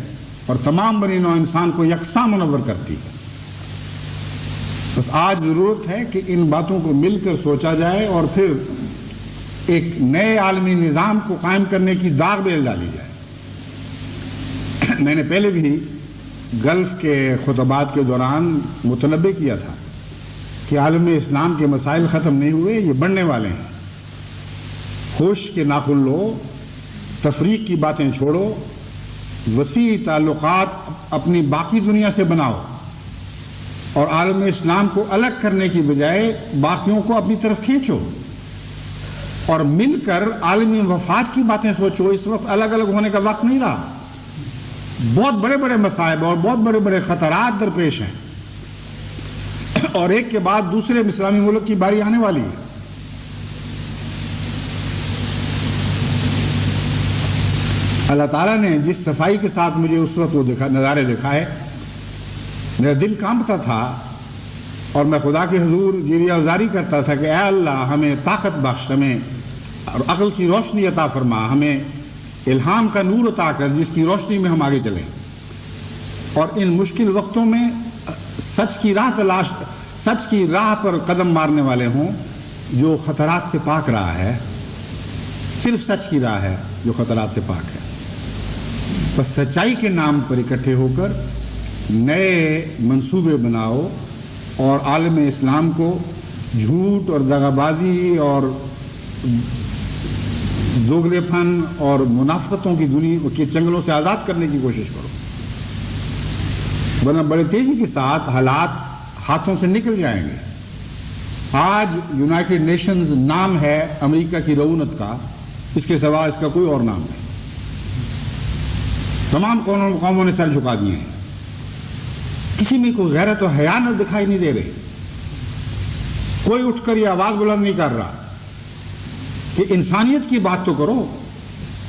اور تمام بنی نوع انسان کو یکساں منور کرتی ہے۔ بس آج ضرورت ہے کہ ان باتوں کو مل کر سوچا جائے اور پھر ایک نئے عالمی نظام کو قائم کرنے کی داغ بیل ڈالی جائے۔ میں نے پہلے بھی گلف کے خطبات کے دوران متنبہ کیا تھا کہ عالم اسلام کے مسائل ختم نہیں ہوئے، یہ بڑھنے والے ہیں۔ ہوش کے ناخن لو، تفریق کی باتیں چھوڑو، وسیع تعلقات اپنی باقی دنیا سے بناؤ اور عالم اسلام کو الگ کرنے کی بجائے باقیوں کو اپنی طرف کھینچو اور مل کر عالمی وفات کی باتیں سوچو۔ اس وقت الگ الگ ہونے کا وقت نہیں رہا، بہت بڑے بڑے مصائب اور بہت بڑے بڑے خطرات درپیش ہیں اور ایک کے بعد دوسرے اسلامی ملک کی باری آنے والی ہے۔ اللہ تعالیٰ نے جس صفائی کے ساتھ مجھے اس وقت وہ نظارے دکھائے، میرا دل کانپتا تھا اور میں خدا کے حضور گریہ گزاری کرتا تھا کہ اے اللہ ہمیں طاقت بخش، ہمیں اور عقل کی روشنی عطا فرما، ہمیں الہام کا نور عطا کر جس کی روشنی میں ہم آگے چلیں، اور ان مشکل وقتوں میں سچ کی راہ پر قدم مارنے والے ہوں جو خطرات سے پاک راہ ہے۔ صرف سچ کی راہ ہے جو خطرات سے پاک ہے۔ بس سچائی کے نام پر اکٹھے ہو کر نئے منصوبے بناؤ اور عالم اسلام کو جھوٹ اور دغا بازی اور دوگلے پن اور منافقتوں کی دنیا کے چنگلوں سے آزاد کرنے کی کوشش کرو، ورنہ بڑے تیزی کے ساتھ حالات ہاتھوں سے نکل جائیں گے۔ آج یونائٹڈ نیشنز نام ہے امریکہ کی رعونت کا، اس کے سوا اس کا کوئی اور نام نہیں۔ تمام قوموں نے سر جھکا دیے ہیں، کسی میں کوئی غیرت و حیا نہ دکھائی نہیں دے رہی، کوئی اٹھ کر یہ آواز بلند نہیں کر رہا کہ انسانیت کی بات تو کرو،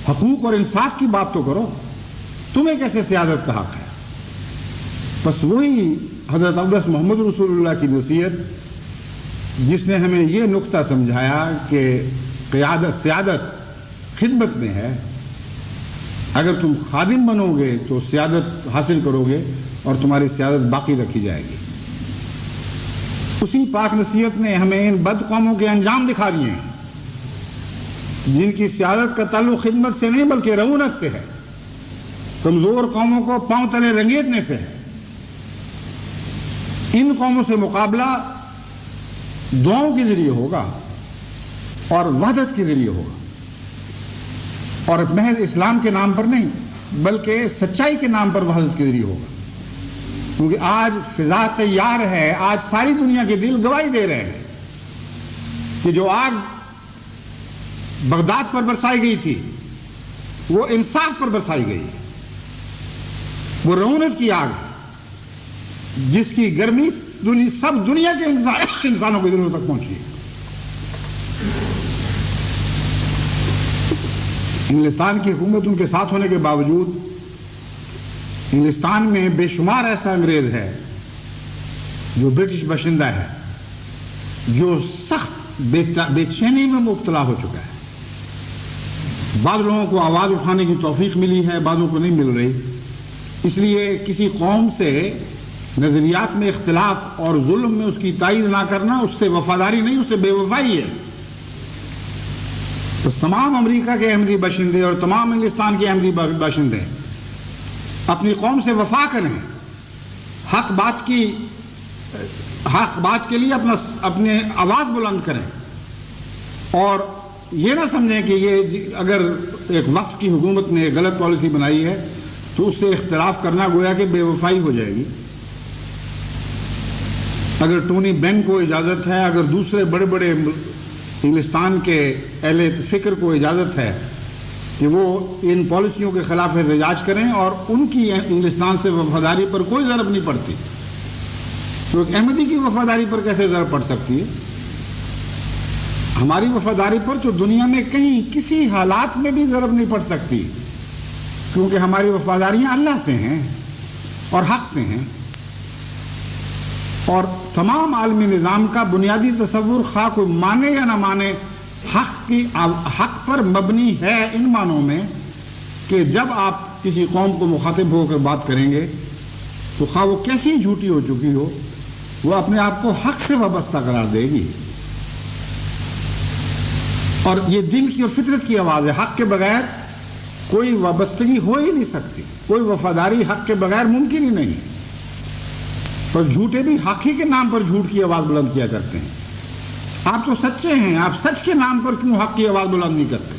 حقوق اور انصاف کی بات تو کرو، تمہیں کیسے سیادت کا حق ہے؟ بس وہی حضرت اقدس محمد رسول اللہ کی نصیحت جس نے ہمیں یہ نقطہ سمجھایا کہ سیادت خدمت میں ہے، اگر تم خادم بنو گے تو سیادت حاصل کرو گے اور تمہاری سیادت باقی رکھی جائے گی۔ اسی پاک نصیحت نے ہمیں ان بد قوموں کے انجام دکھا دیے ہیں جن کی سیادت کا تعلق خدمت سے نہیں بلکہ رعونت سے ہے، کمزور قوموں کو پاؤں تلے رنگیدنے سے ہے۔ ان قوموں سے مقابلہ دعاؤں کے ذریعے ہوگا اور وحدت کے ذریعے ہوگا، اور محض اسلام کے نام پر نہیں بلکہ سچائی کے نام پر وحدت کے ذریعے ہوگا، کیونکہ آج فضا تیار ہے، آج ساری دنیا کے دل گواہی دے رہے ہیں کہ جو آگ بغداد پر برسائی گئی تھی وہ انصاف پر برسائی گئی، وہ رعونت کی آگ ہے جس کی گرمی سب دنیا کے انسانوں کے دلوں تک پہنچی ہے۔ انگلستان کی حکومت ان کے ساتھ ہونے کے باوجود انگلستان میں بے شمار ایسا انگریز ہے جو برٹش باشندہ ہے جو سخت بے چینی میں مبتلا ہو چکا ہے۔ بعض لوگوں کو آواز اٹھانے کی توفیق ملی ہے، بعضوں کو نہیں مل رہی، اس لیے کسی قوم سے نظریات میں اختلاف اور ظلم میں اس کی تائید نہ کرنا اس سے وفاداری نہیں، اس سے بے وفائی ہے۔ بس تمام امریکہ کے احمدی باشندے اور تمام انگلستان کے احمدی باشندے اپنی قوم سے وفا کریں، حق بات کے لیے اپنے آواز بلند کریں، اور یہ نہ سمجھیں کہ یہ اگر ایک وقت کی حکومت نے غلط پالیسی بنائی ہے تو اس سے اختلاف کرنا گویا کہ بے وفائی ہو جائے گی۔ اگر ٹونی بین کو اجازت ہے، اگر دوسرے بڑے بڑے انگلستان کے اہل فکر کو اجازت ہے کہ وہ ان پالیسیوں کے خلاف احتجاج کریں اور ان کی انگلستان سے وفاداری پر کوئی ضرب نہیں پڑتی، تو ایک احمدی کی وفاداری پر کیسے ضرب پڑ سکتی ہے؟ ہماری وفاداری پر تو دنیا میں کہیں کسی حالات میں بھی ضرب نہیں پڑ سکتی، کیونکہ ہماری وفاداریاں اللہ سے ہیں اور حق سے ہیں، اور تمام عالمی نظام کا بنیادی تصور خواہ کوئی مانے یا نہ مانے حق پر مبنی ہے، ان معنوں میں کہ جب آپ کسی قوم کو مخاطب ہو کر بات کریں گے تو خواہ وہ کیسی جھوٹی ہو چکی ہو وہ اپنے آپ کو حق سے وابستہ قرار دے گی، اور یہ دل کی اور فطرت کی آواز ہے۔ حق کے بغیر کوئی وابستگی ہو ہی نہیں سکتی، کوئی وفاداری حق کے بغیر ممکن ہی نہیں، اور جھوٹے بھی حق ہی کے نام پر جھوٹ کی آواز بلند کیا کرتے ہیں۔ آپ تو سچے ہیں، آپ سچ کے نام پر کیوں حق کی آواز بلند نہیں کرتے؟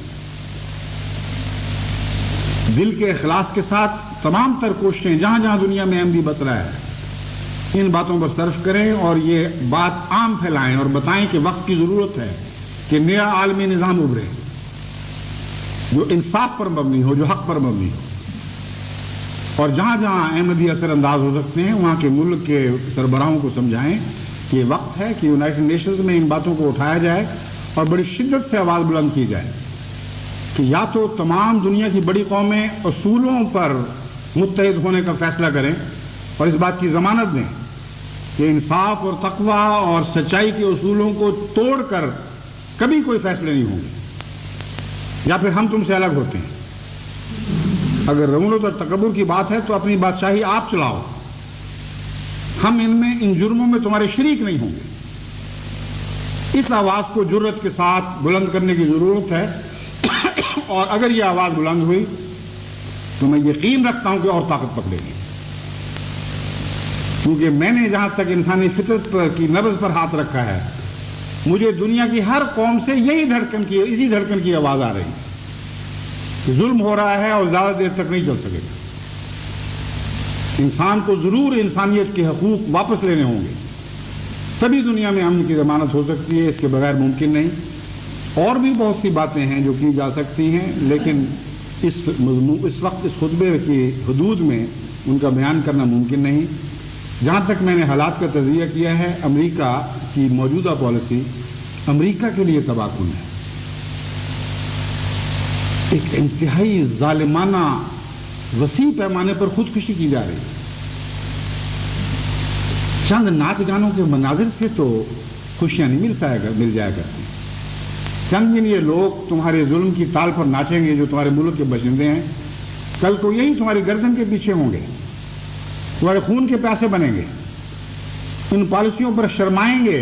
دل کے اخلاص کے ساتھ تمام تر کوششیں جہاں جہاں دنیا میں احمدی بس رہا ہے ان باتوں پر صرف کریں اور یہ بات عام پھیلائیں اور بتائیں کہ وقت کی ضرورت ہے کہ نیا عالمی نظام ابھرے جو انصاف پر مبنی ہو، جو حق پر مبنی ہو، اور جہاں جہاں احمدی اثر انداز ہو سکتے ہیں وہاں کے ملک کے سربراہوں کو سمجھائیں کہ یہ وقت ہے کہ یونائٹڈ نیشنز میں ان باتوں کو اٹھایا جائے اور بڑی شدت سے آواز بلند کی جائے کہ یا تو تمام دنیا کی بڑی قومیں اصولوں پر متحد ہونے کا فیصلہ کریں اور اس بات کی ضمانت دیں کہ انصاف اور تقوی اور سچائی کے اصولوں کو توڑ کر کبھی کوئی فیصلے نہیں ہوں گے، یا پھر ہم تم سے الگ ہوتے ہیں. اگر رونت اور تکبر کی بات ہے تو اپنی بادشاہی آپ چلاؤ، ہم ان جرموں میں تمہارے شریک نہیں ہوں گے. اس آواز کو جرأت کے ساتھ بلند کرنے کی ضرورت ہے، اور اگر یہ آواز بلند ہوئی تو میں یقین رکھتا ہوں کہ اور طاقت پکڑے گی. کیونکہ میں نے جہاں تک انسانی فطرت پر کی نبض پر ہاتھ رکھا ہے، مجھے دنیا کی ہر قوم سے اسی دھڑکن کی آواز آ رہی ہے کہ ظلم ہو رہا ہے اور زیادہ دیر تک نہیں چل سکے گا. انسان کو ضرور انسانیت کے حقوق واپس لینے ہوں گے، تبھی دنیا میں امن کی ضمانت ہو سکتی ہے، اس کے بغیر ممکن نہیں. اور بھی بہت سی باتیں ہیں جو کی جا سکتی ہیں، لیکن اس وقت اس خطبے کی حدود میں ان کا بیان کرنا ممکن نہیں. جہاں تک میں نے حالات کا تجزیہ کیا ہے، امریکہ کی موجودہ پالیسی امریکہ کے لیے تباہ کن ہے. ایک انتہائی ظالمانہ وسیع پیمانے پر خودکشی کی جا رہی ہے. چند ناچ گانوں کے مناظر سے تو خوشیاں نہیں مل جایا کرتی. چند دن یہ لوگ تمہارے ظلم کی تال پر ناچیں گے جو تمہارے ملک کے باشندے ہیں، کل کو یہی تمہاری گردن کے پیچھے ہوں گے، تمہارے خون کے پیاسے بنیں گے، ان پالیسیوں پر شرمائیں گے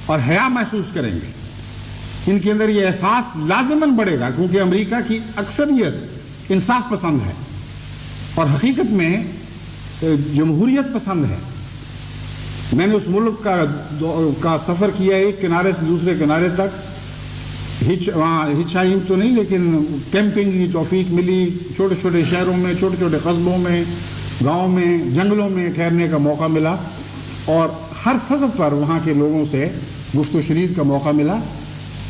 اور حیا محسوس کریں گے. ان کے اندر یہ احساس لازماً بڑھے گا، کیونکہ امریکہ کی اکثریت انصاف پسند ہے اور حقیقت میں جمہوریت پسند ہے. میں نے اس ملک کا سفر کیا، ایک کنارے سے دوسرے کنارے تک. ہچ ہائکنگ تو نہیں، لیکن کیمپنگ کی توفیق ملی. چھوٹے چھوٹے شہروں میں، چھوٹے چھوٹے قصبوں میں، گاؤں میں، جنگلوں میں ٹھہرنے کا موقع ملا، اور ہر سطح پر وہاں کے لوگوں سے گفت و شنید کا موقع ملا،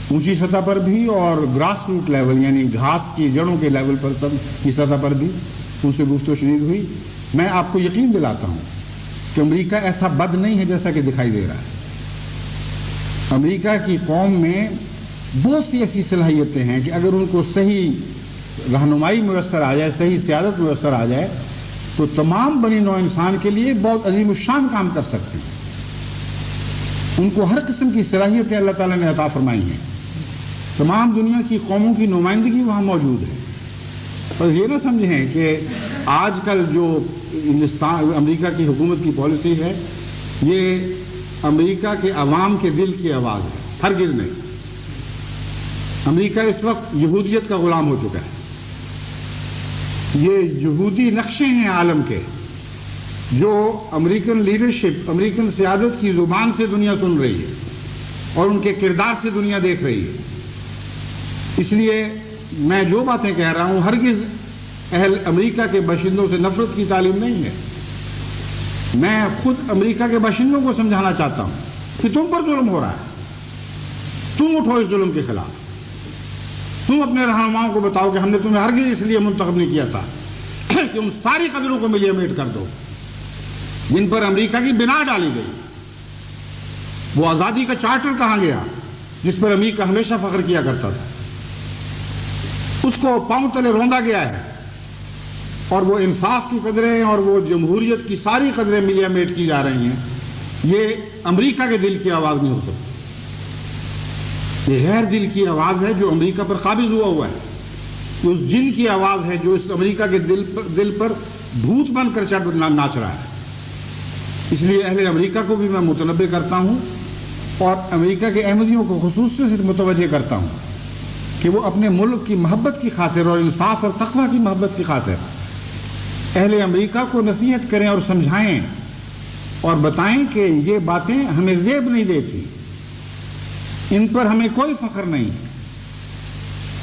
اونچی سطح پر بھی اور گراس روٹ لیول یعنی گھاس کی جڑوں کے لیول پر سب کی سطح پر بھی ان سے گفت و شنید ہوئی. میں آپ کو یقین دلاتا ہوں کہ امریکہ ایسا بد نہیں ہے جیسا کہ دکھائی دے رہا ہے. امریکہ کی قوم میں بہت سی ایسی صلاحیتیں ہیں کہ اگر ان کو صحیح رہنمائی میسر آ جائے، صحیح سیادت میسر آ جائے، تو تمام بنی نوع انسان کے لیے بہت عظیم الشان کام کر سکتے ہیں. ان کو ہر قسم کی صلاحیتیں اللہ تعالیٰ نے عطا فرمائی ہیں. تمام دنیا کی قوموں کی نمائندگی وہاں موجود ہے. بس یہ نہ سمجھیں کہ آج کل جو امریکہ کی حکومت کی پالیسی ہے یہ امریکہ کے عوام کے دل کی آواز ہے، ہرگز نہیں. امریکہ اس وقت یہودیت کا غلام ہو چکا ہے. یہ یہودی نقشے ہیں عالم کے جو امریکن لیڈرشپ، امریکن سیادت کی زبان سے دنیا سن رہی ہے اور ان کے کردار سے دنیا دیکھ رہی ہے. اس لیے میں جو باتیں کہہ رہا ہوں ہرگز اہل امریکہ کے باشندوں سے نفرت کی تعلیم نہیں ہے. میں خود امریکہ کے باشندوں کو سمجھانا چاہتا ہوں کہ تم پر ظلم ہو رہا ہے، تم اٹھو اس ظلم کے خلاف. تم اپنے رہنماؤں کو بتاؤ کہ ہم نے تمہیں ہرگز اس لیے منتخب نہیں کیا تھا کہ ان ساری قدروں کو ملیمیٹ کر دو جن پر امریکہ کی بنا ڈالی گئی. وہ آزادی کا چارٹر کہاں گیا جس پر امریکہ ہمیشہ فخر کیا کرتا تھا؟ اس کو پاؤں تلے روندا گیا ہے، اور وہ انصاف کی قدریں اور وہ جمہوریت کی ساری قدریں ملیمیٹ کی جا رہی ہیں. یہ امریکہ کے دل کی آواز نہیں ہو سکتی. یہ غیر دل کی آواز ہے جو امریکہ پر قابض ہوا ہے. یہ اس جن کی آواز ہے جو اس امریکہ کے دل پر بھوت بن کر ناچ رہا ہے. اس لیے اہل امریکہ کو بھی میں متنبہ کرتا ہوں اور امریکہ کے احمدیوں کو خصوصاً سے متوجہ کرتا ہوں کہ وہ اپنے ملک کی محبت کی خاطر اور انصاف اور تقوی کی محبت کی خاطر اہل امریکہ کو نصیحت کریں اور سمجھائیں اور بتائیں کہ یہ باتیں ہمیں زیب نہیں دیتی، ان پر ہمیں کوئی فخر نہیں.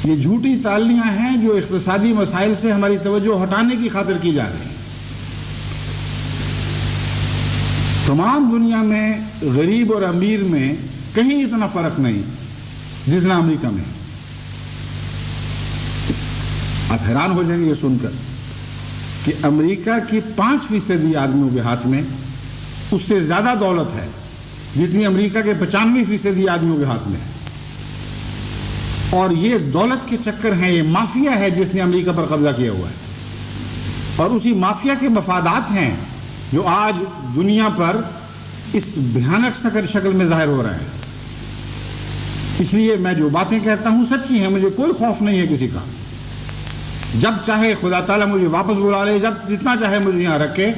یہ جھوٹی تالیاں ہیں جو اقتصادی مسائل سے ہماری توجہ ہٹانے کی خاطر کی جا رہی ہیں. تمام دنیا میں غریب اور امیر میں کہیں اتنا فرق نہیں جتنا امریکہ میں. آپ حیران ہو جائیں گے یہ سن کر کہ امریکہ کی 5% آدمیوں کے ہاتھ میں اس سے زیادہ دولت ہے جتنی امریکہ کے 95% آدمیوں کے ہاتھ میں ہے. اور یہ دولت کے چکر ہیں، یہ مافیا ہے جس نے امریکہ پر قبضہ کیا ہوا ہے، اور اسی مافیا کے مفادات ہیں جو آج دنیا پر اس بھیانک شکل میں ظاہر ہو رہے ہیں. اس لیے میں جو باتیں کہتا ہوں سچی ہیں، مجھے کوئی خوف نہیں ہے کسی کا. جب چاہے خدا تعالیٰ مجھے واپس بلا لے، جب جتنا چاہے مجھے یہاں رکھے،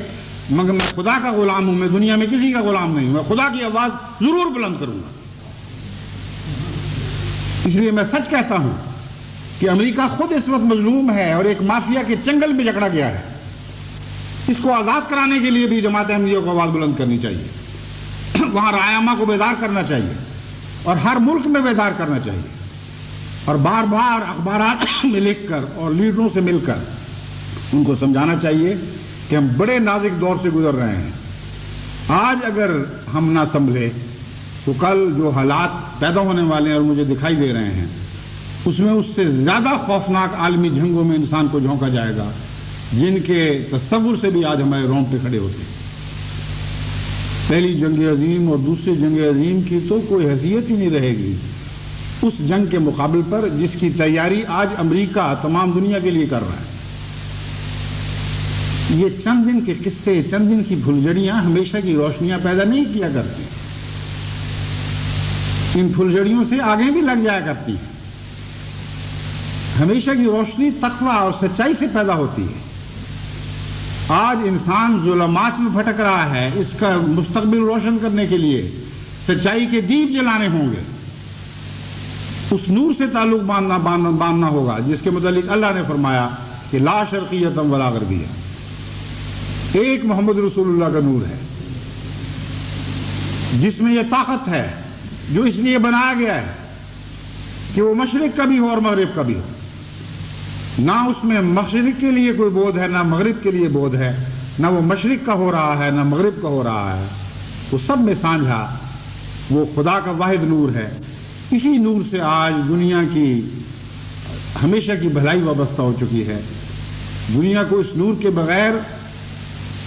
مگر میں خدا کا غلام ہوں. میں دنیا میں کسی کا غلام نہیں ہوں. میں خدا کی آواز ضرور بلند کروں گا. اس لیے میں سچ کہتا ہوں کہ امریکہ خود اس وقت مظلوم ہے اور ایک مافیا کے چنگل میں جکڑا گیا ہے. اس کو آزاد کرانے کے لیے بھی جماعت احمدیہ کو آواز بلند کرنی چاہیے. وہاں رائے کو بیدار کرنا چاہیے اور ہر ملک میں بیدار کرنا چاہیے، اور بار بار اخبارات میں لکھ کر اور لیڈروں سے مل کر ان کو سمجھانا چاہیے کہ ہم بڑے نازک دور سے گزر رہے ہیں. آج اگر ہم نہ سنبھلے تو کل جو حالات پیدا ہونے والے ہیں اور مجھے دکھائی دے رہے ہیں، اس میں اس سے زیادہ خوفناک عالمی جنگوں میں انسان کو جھونکا جائے گا جن کے تصور سے بھی آج ہمارے رونگٹے کھڑے ہوتے ہیں. پہلی جنگ عظیم اور دوسری جنگ عظیم کی تو کوئی حیثیت ہی نہیں رہے گی اس جنگ کے مقابل پر جس کی تیاری آج امریکہ تمام دنیا کے لیے کر رہا ہے. یہ چند دن کے قصے، چند دن کی پھلجھڑیاں ہمیشہ کی روشنیاں پیدا نہیں کیا کرتی. ان پھلجھڑیوں سے آگے بھی لگ جایا کرتی ہے. ہمیشہ کی روشنی تقویٰ اور سچائی سے پیدا ہوتی ہے. آج انسان ظلمات میں بھٹک رہا ہے. اس کا مستقبل روشن کرنے کے لیے سچائی کے دیپ جلانے ہوں گے. اس نور سے تعلق باندھنا ہوگا جس کے متعلق اللہ نے فرمایا کہ لا شرقیۃ ولا غربیہ. ایک محمد رسول اللہ کا نور ہے جس میں یہ طاقت ہے، جو اس لیے بنایا گیا ہے کہ وہ مشرق کا بھی ہو اور مغرب کا بھی ہو. نہ اس میں مشرق کے لیے کوئی بودھ ہے، نہ مغرب کے لیے بودھ ہے. نہ وہ مشرق کا ہو رہا ہے نہ مغرب کا ہو رہا ہے. وہ سب میں سانجھا وہ خدا کا واحد نور ہے. اسی نور سے آج دنیا کی ہمیشہ کی بھلائی وابستہ ہو چکی ہے. دنیا کو اس نور کے بغیر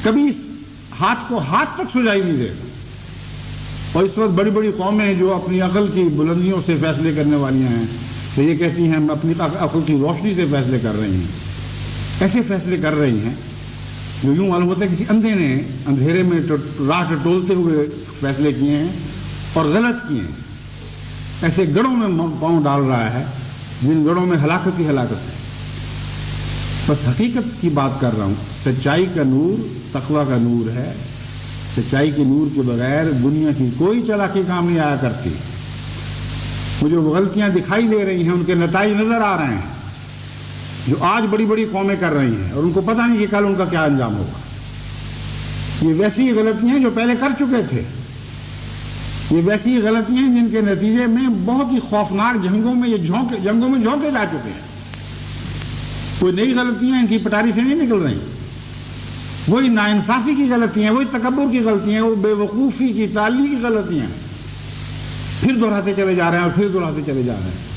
کبھی اس ہاتھ کو ہاتھ تک سجائی نہیں دے گا. اور اس وقت بڑی بڑی قومیں جو اپنی عقل کی بلندیوں سے فیصلے کرنے والی ہیں تو یہ کہتی ہیں ہم اپنی عقل کی روشنی سے فیصلے کر رہی ہیں. ایسے فیصلے کر رہی ہیں جو یوں معلوم ہوتا ہے کسی اندھے نے اندھیرے میں راہ ٹٹولتے ہوئے فیصلے کیے ہیں اور غلط کیے ہیں. ایسے گڑھوں میں پاؤں ڈال رہا ہے جن گڑھوں میں ہلاکت ہی ہلاکت ہے. بس حقیقت کی بات کر رہا ہوں. سچائی کا نور تقویٰ کا نور ہے. سچائی کے نور کے بغیر دنیا کی کوئی چالاکی کام نہیں آیا کرتی. مجھے وہ غلطیاں دکھائی دے رہی ہیں، ان کے نتائج نظر آ رہے ہیں جو آج بڑی بڑی قومیں کر رہی ہیں اور ان کو پتہ نہیں کہ کل ان کا کیا انجام ہوگا. یہ ویسی غلطیاں جو پہلے کر چکے تھے. یہ ویسی غلطیاں جن کے نتیجے میں بہت ہی خوفناک جنگوں میں جھونکے جا چکے ہیں. کوئی نئی غلطیاں ان کی پٹاری سے نہیں نکل رہی. وہی ناانصافی کی غلطیاں، وہی تکبر کی غلطیاں، وہ بے وقوفی کی تعلی کی غلطیاں پھر دہراتے چلے جا رہے ہیں اور پھر دہراتے چلے جا رہے ہیں.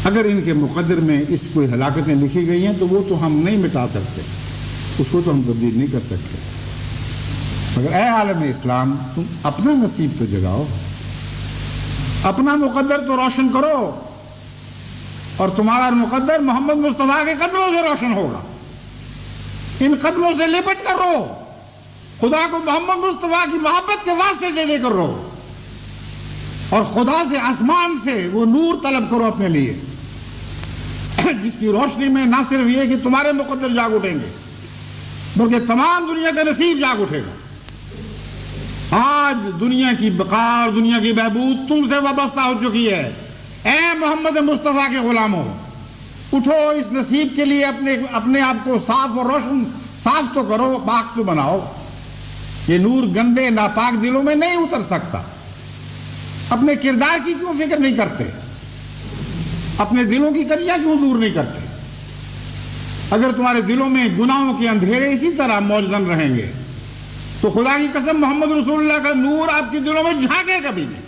اگر ان کے مقدر میں اس کوئی ہلاکتیں لکھی گئی ہیں تو وہ تو ہم نہیں مٹا سکتے، اس کو تو ہم تبدیل نہیں کر سکتے. مگر اے عالم اسلام، تم اپنا نصیب تو جگاؤ، اپنا مقدر تو روشن کرو، اور تمہارا مقدر محمد مصطفیٰ کے قدموں سے روشن ہوگا. ان قدموں سے لپٹ کر رو، خدا کو محمد مصطفیٰ کی محبت کے واسطے دے دے کر رو، اور خدا سے آسمان سے وہ نور طلب کرو اپنے لیے جس کی روشنی میں نہ صرف یہ کہ تمہارے مقدر جاگ اٹھیں گے بلکہ تمام دنیا کا نصیب جاگ اٹھے گا. آج دنیا کی بقا اور دنیا کی بہبود تم سے وابستہ ہو چکی ہے. اے محمد مصطفیٰ کے غلاموں، اٹھو، اس نصیب کے لیے اپنے آپ کو صاف اور روشن، صاف تو کرو، پاک تو بناؤ. یہ نور گندے ناپاک دلوں میں نہیں اتر سکتا. اپنے کردار کی کیوں فکر نہیں کرتے؟ اپنے دلوں کی کجیاں کیوں دور نہیں کرتے؟ اگر تمہارے دلوں میں گناہوں کے اندھیرے اسی طرح موجزن رہیں گے تو خدا کی قسم محمد رسول اللہ کا نور آپ کے دلوں میں جھانکے کبھی نہیں.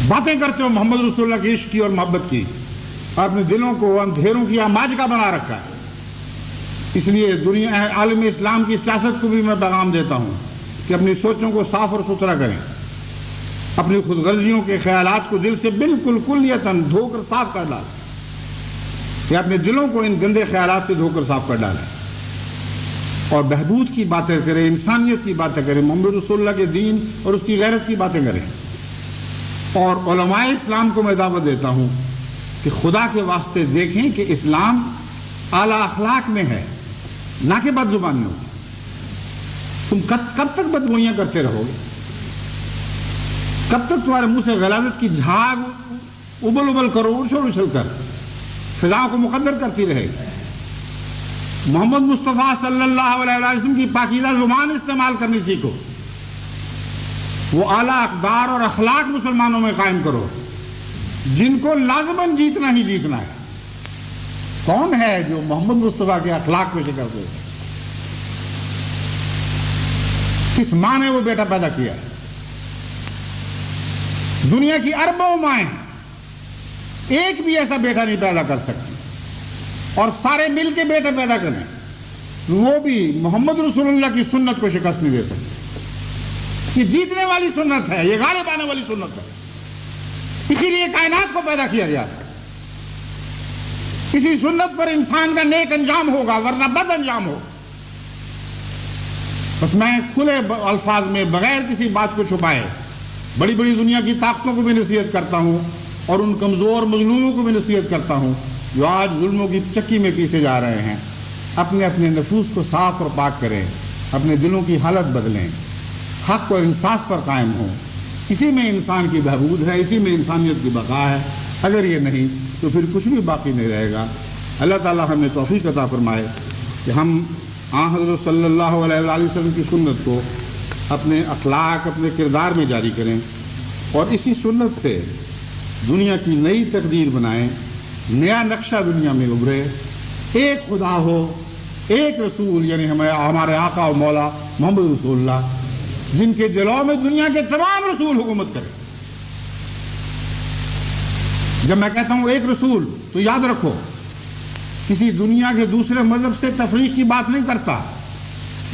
باتیں کرتے ہو محمد رسول اللہ کی عشق کی اور محبت کی، اور اپنے دلوں کو اندھیروں کی آماج کا بنا رکھا ہے. اس لیے دنیا عالم اسلام کی سیاست کو بھی میں پیغام دیتا ہوں کہ اپنی سوچوں کو صاف اور ستھرا کریں. اپنی خود غرضیوں کے خیالات کو دل سے بالکل کلیتاً دھو کر صاف کر ڈالیں، یا اپنے دلوں کو ان گندے خیالات سے دھو کر صاف کر ڈالیں اور بہبود کی باتیں کریں، انسانیت کی باتیں کریں، محمد رسول اللہ کے دین اور اس کی غیرت کی باتیں کریں. اور علماء اسلام کو میں دعوت دیتا ہوں کہ خدا کے واسطے دیکھیں کہ اسلام اعلیٰ اخلاق میں ہے، نہ کہ بد زبانیوں میں۔ تم کب تک بدگوئیاں کرتے رہو گے؟ کب تک تمہارے منہ سے غلاظت کی جھاگ ابل ابل کرو، اچھل اچھل کر فضاؤں کو مقدر کرتی رہے گی؟ محمد مصطفیٰ صلی اللہ علیہ وسلم کی پاکیزہ زبان استعمال کرنی سیکھو، وہ اعلیٰ اقدار اور اخلاق مسلمانوں میں قائم کرو جن کو لازماً جیتنا ہی جیتنا ہے۔ کون ہے جو محمد مصطفیٰ کے اخلاق کو شکست دے؟ کس ماں نے وہ بیٹا پیدا کیا ہے؟ دنیا کی اربوں مائیں ایک بھی ایسا بیٹا نہیں پیدا کر سکتی، اور سارے مل کے بیٹے پیدا کریں وہ بھی محمد رسول اللہ کی سنت کو شکست نہیں دے سکتے۔ یہ جیتنے والی سنت ہے، یہ غالب آنے والی سنت ہے، اسی لیے کائنات کو پیدا کیا گیا تھا۔ کسی سنت پر انسان کا نیک انجام ہوگا ورنہ بد انجام ہوگا۔ بس میں کھلے الفاظ میں بغیر کسی بات کو چھپائے بڑی بڑی دنیا کی طاقتوں کو بھی نصیحت کرتا ہوں، اور ان کمزور مظلوموں کو بھی نصیحت کرتا ہوں جو آج ظلموں کی چکی میں پیسے جا رہے ہیں۔ اپنے اپنے نفوس کو صاف اور پاک کریں، اپنے دلوں کی حالت بدلیں، حق اور انصاف پر قائم ہوں۔ اسی میں انسان کی بہبود ہے، اسی میں انسانیت کی بقا ہے۔ اگر یہ نہیں تو پھر کچھ بھی باقی نہیں رہے گا۔ اللہ تعالیٰ ہمیں توفیق عطا فرمائے کہ ہم حضرت صلی اللہ علیہ وآلہ وسلم کی سنت کو اپنے اخلاق، اپنے کردار میں جاری کریں، اور اسی سنت سے دنیا کی نئی تقدیر بنائیں، نیا نقشہ دنیا میں ابھرے۔ ایک خدا ہو، ایک رسول، یعنی ہمارے آقا و مولا محمد رسول اللہ، جن کے دلوں میں دنیا کے تمام رسول حکومت کریں۔ جب میں کہتا ہوں ایک رسول تو یاد رکھو کسی دنیا کے دوسرے مذہب سے تفریق کی بات نہیں کرتا۔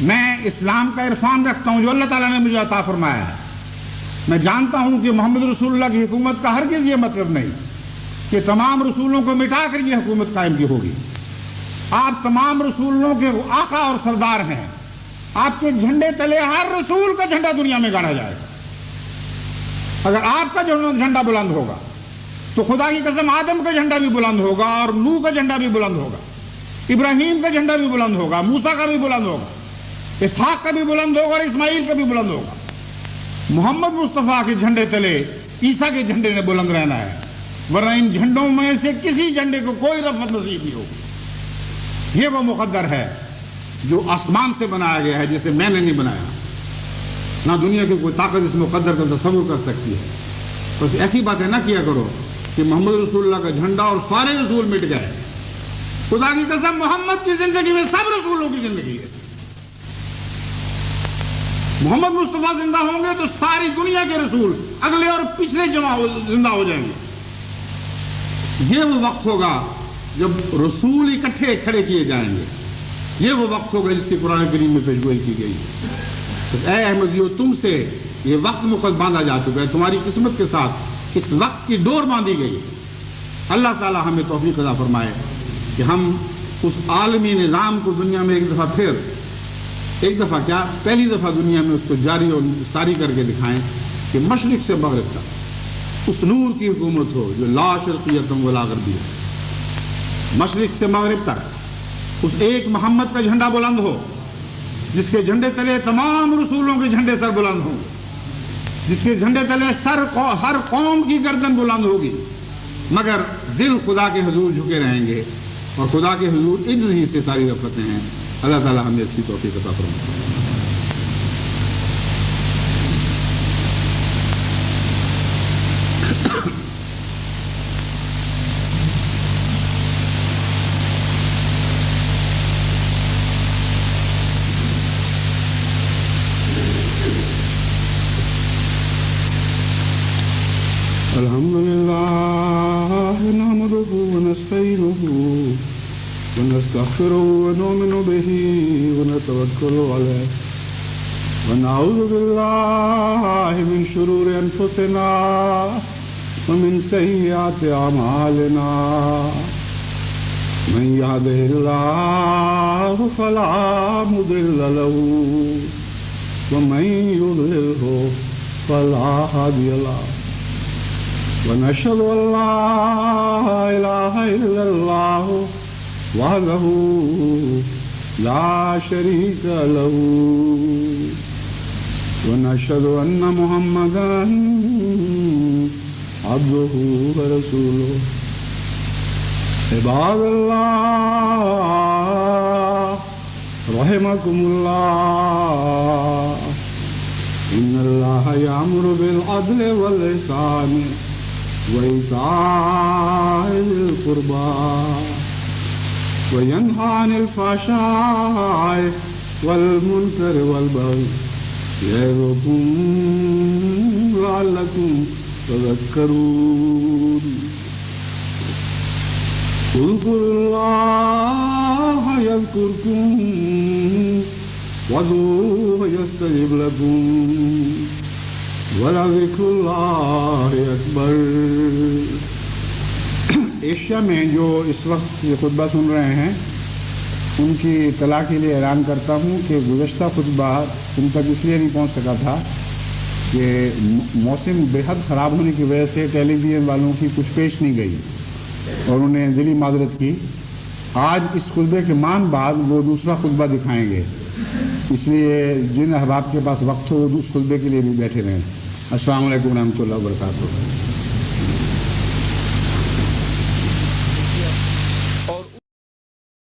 میں اسلام کا عرفان رکھتا ہوں جو اللہ تعالیٰ نے مجھے عطا فرمایا ہے۔ میں جانتا ہوں کہ محمد رسول اللہ کی حکومت کا ہرگز یہ مطلب نہیں کہ تمام رسولوں کو مٹا کر یہ حکومت قائم کی ہوگی۔ آپ تمام رسولوں کے آقا اور سردار ہیں، آپ کے جھنڈے تلے ہر رسول کا جھنڈا دنیا میں گاڑا جائے گا۔ اگر آپ کا جھنڈا بلند ہوگا تو خدا کی قسم آدم کا جھنڈا بھی بلند ہوگا، اور نوح کا جھنڈا بھی بلند ہوگا، ابراہیم کا جھنڈا بھی بلند ہوگا، موسیٰ کا بھی بلند ہوگا، اسحاق کا بھی بلند ہوگا، اور اسماعیل کا بھی بلند ہوگا۔ محمد مصطفیٰ کے جھنڈے تلے عیسیٰ کے جھنڈے نے بلند رہنا ہے، ورنہ ان جھنڈوں میں سے کسی جھنڈے کو کوئی رفعت نصیب نہیں ہوگی۔ یہ وہ مقدر ہے جو آسمان سے بنایا گیا ہے، جسے میں نے نہیں بنایا، نہ دنیا کی کوئی طاقت اس مقدر کا تصور کر سکتی ہے۔ بس ایسی باتیں نہ کیا کرو کہ محمد رسول اللہ کا جھنڈا اور سارے رسول مٹ گئے۔ خدا کی قسم محمد کی زندگی میں سب رسولوں کی زندگی ہے۔ محمد مصطفیٰ زندہ ہوں گے تو ساری دنیا کے رسول اگلے اور پچھلے زندہ ہو جائیں گے۔ یہ وہ وقت ہوگا جب رسول اکٹھے کھڑے کیے جائیں گے۔ یہ وہ وقت ہوگا جس کی قرآن کریم میں پیشگوئی کی گئی ہے۔ اے احمدیو، تم سے یہ وقت مقدر باندھا جا چکا ہے، تمہاری قسمت کے ساتھ اس وقت کی ڈور باندھی گئی ہے۔ اللہ تعالیٰ ہمیں توفیق عطا فرمائے کہ ہم اس عالمی نظام کو دنیا میں ایک دفعہ کیا پہلی دفعہ دنیا میں اس کو جاری اور ساری کر کے دکھائیں کہ مشرق سے مغرب تک اس نور کی حکومت ہو جو لا شرقیتم ولا غربیہ، مشرق سے مغرب تک اس ایک محمد کا جھنڈا بلند ہو جس کے جھنڈے تلے تمام رسولوں کے جھنڈے سر بلند ہوں، جس کے جھنڈے تلے ہر قوم کی گردن بلند ہوگی، مگر دل خدا کے حضور جھکے رہیں گے، اور خدا کے حضور عجز ہی سے ساری رفتیں ہیں۔ اللہ تعالیٰ ہمیں اس کی توفیق عطا فرمائے۔ الحمد لله نحمده ونستعينه ونستغفره ونؤمن به ونتوكل عليه ونعوذ بالله من شرور أنفسنا ومن سيئات أعمالنا من يهده الله فلا مضل له ومن يضلله فلا هادي له ونشهد أن لا إله إلا الله وحده لا شريك له ونشهد أن محمدا عبده ورسوله عباد الله رحمكم الله إن الله يأمر بالعدل والإحسان وإيتاء ذي القربى وينهى عن الفحشاء والمنكر والبغي يعظكم لعلكم تذكرون اذكروا الله يذكركم وادعوه يستجب لكم ولذكر اللہ اکبر۔ ایشیا میں جو اس وقت یہ خطبہ سن رہے ہیں ان کی اطلاع کے لیے اعلان کرتا ہوں کہ گزشتہ خطبہ تم تک اس لیے نہیں پہنچ سکا تھا کہ موسم بے حد خراب ہونے کی وجہ سے ٹیلی ویژن والوں کی کچھ پیش نہیں گئی اور انہوں نے دلی معذرت کی۔ آج اس خطبے کے مان بعد وہ دوسرا خطبہ دکھائیں گے، اس لیے جن احباب کے پاس وقت ہو وہ اس خطبے کے لیے بھی بیٹھے رہیں۔ السلام علیکم ورحمۃ اللہ وبرکاتہ۔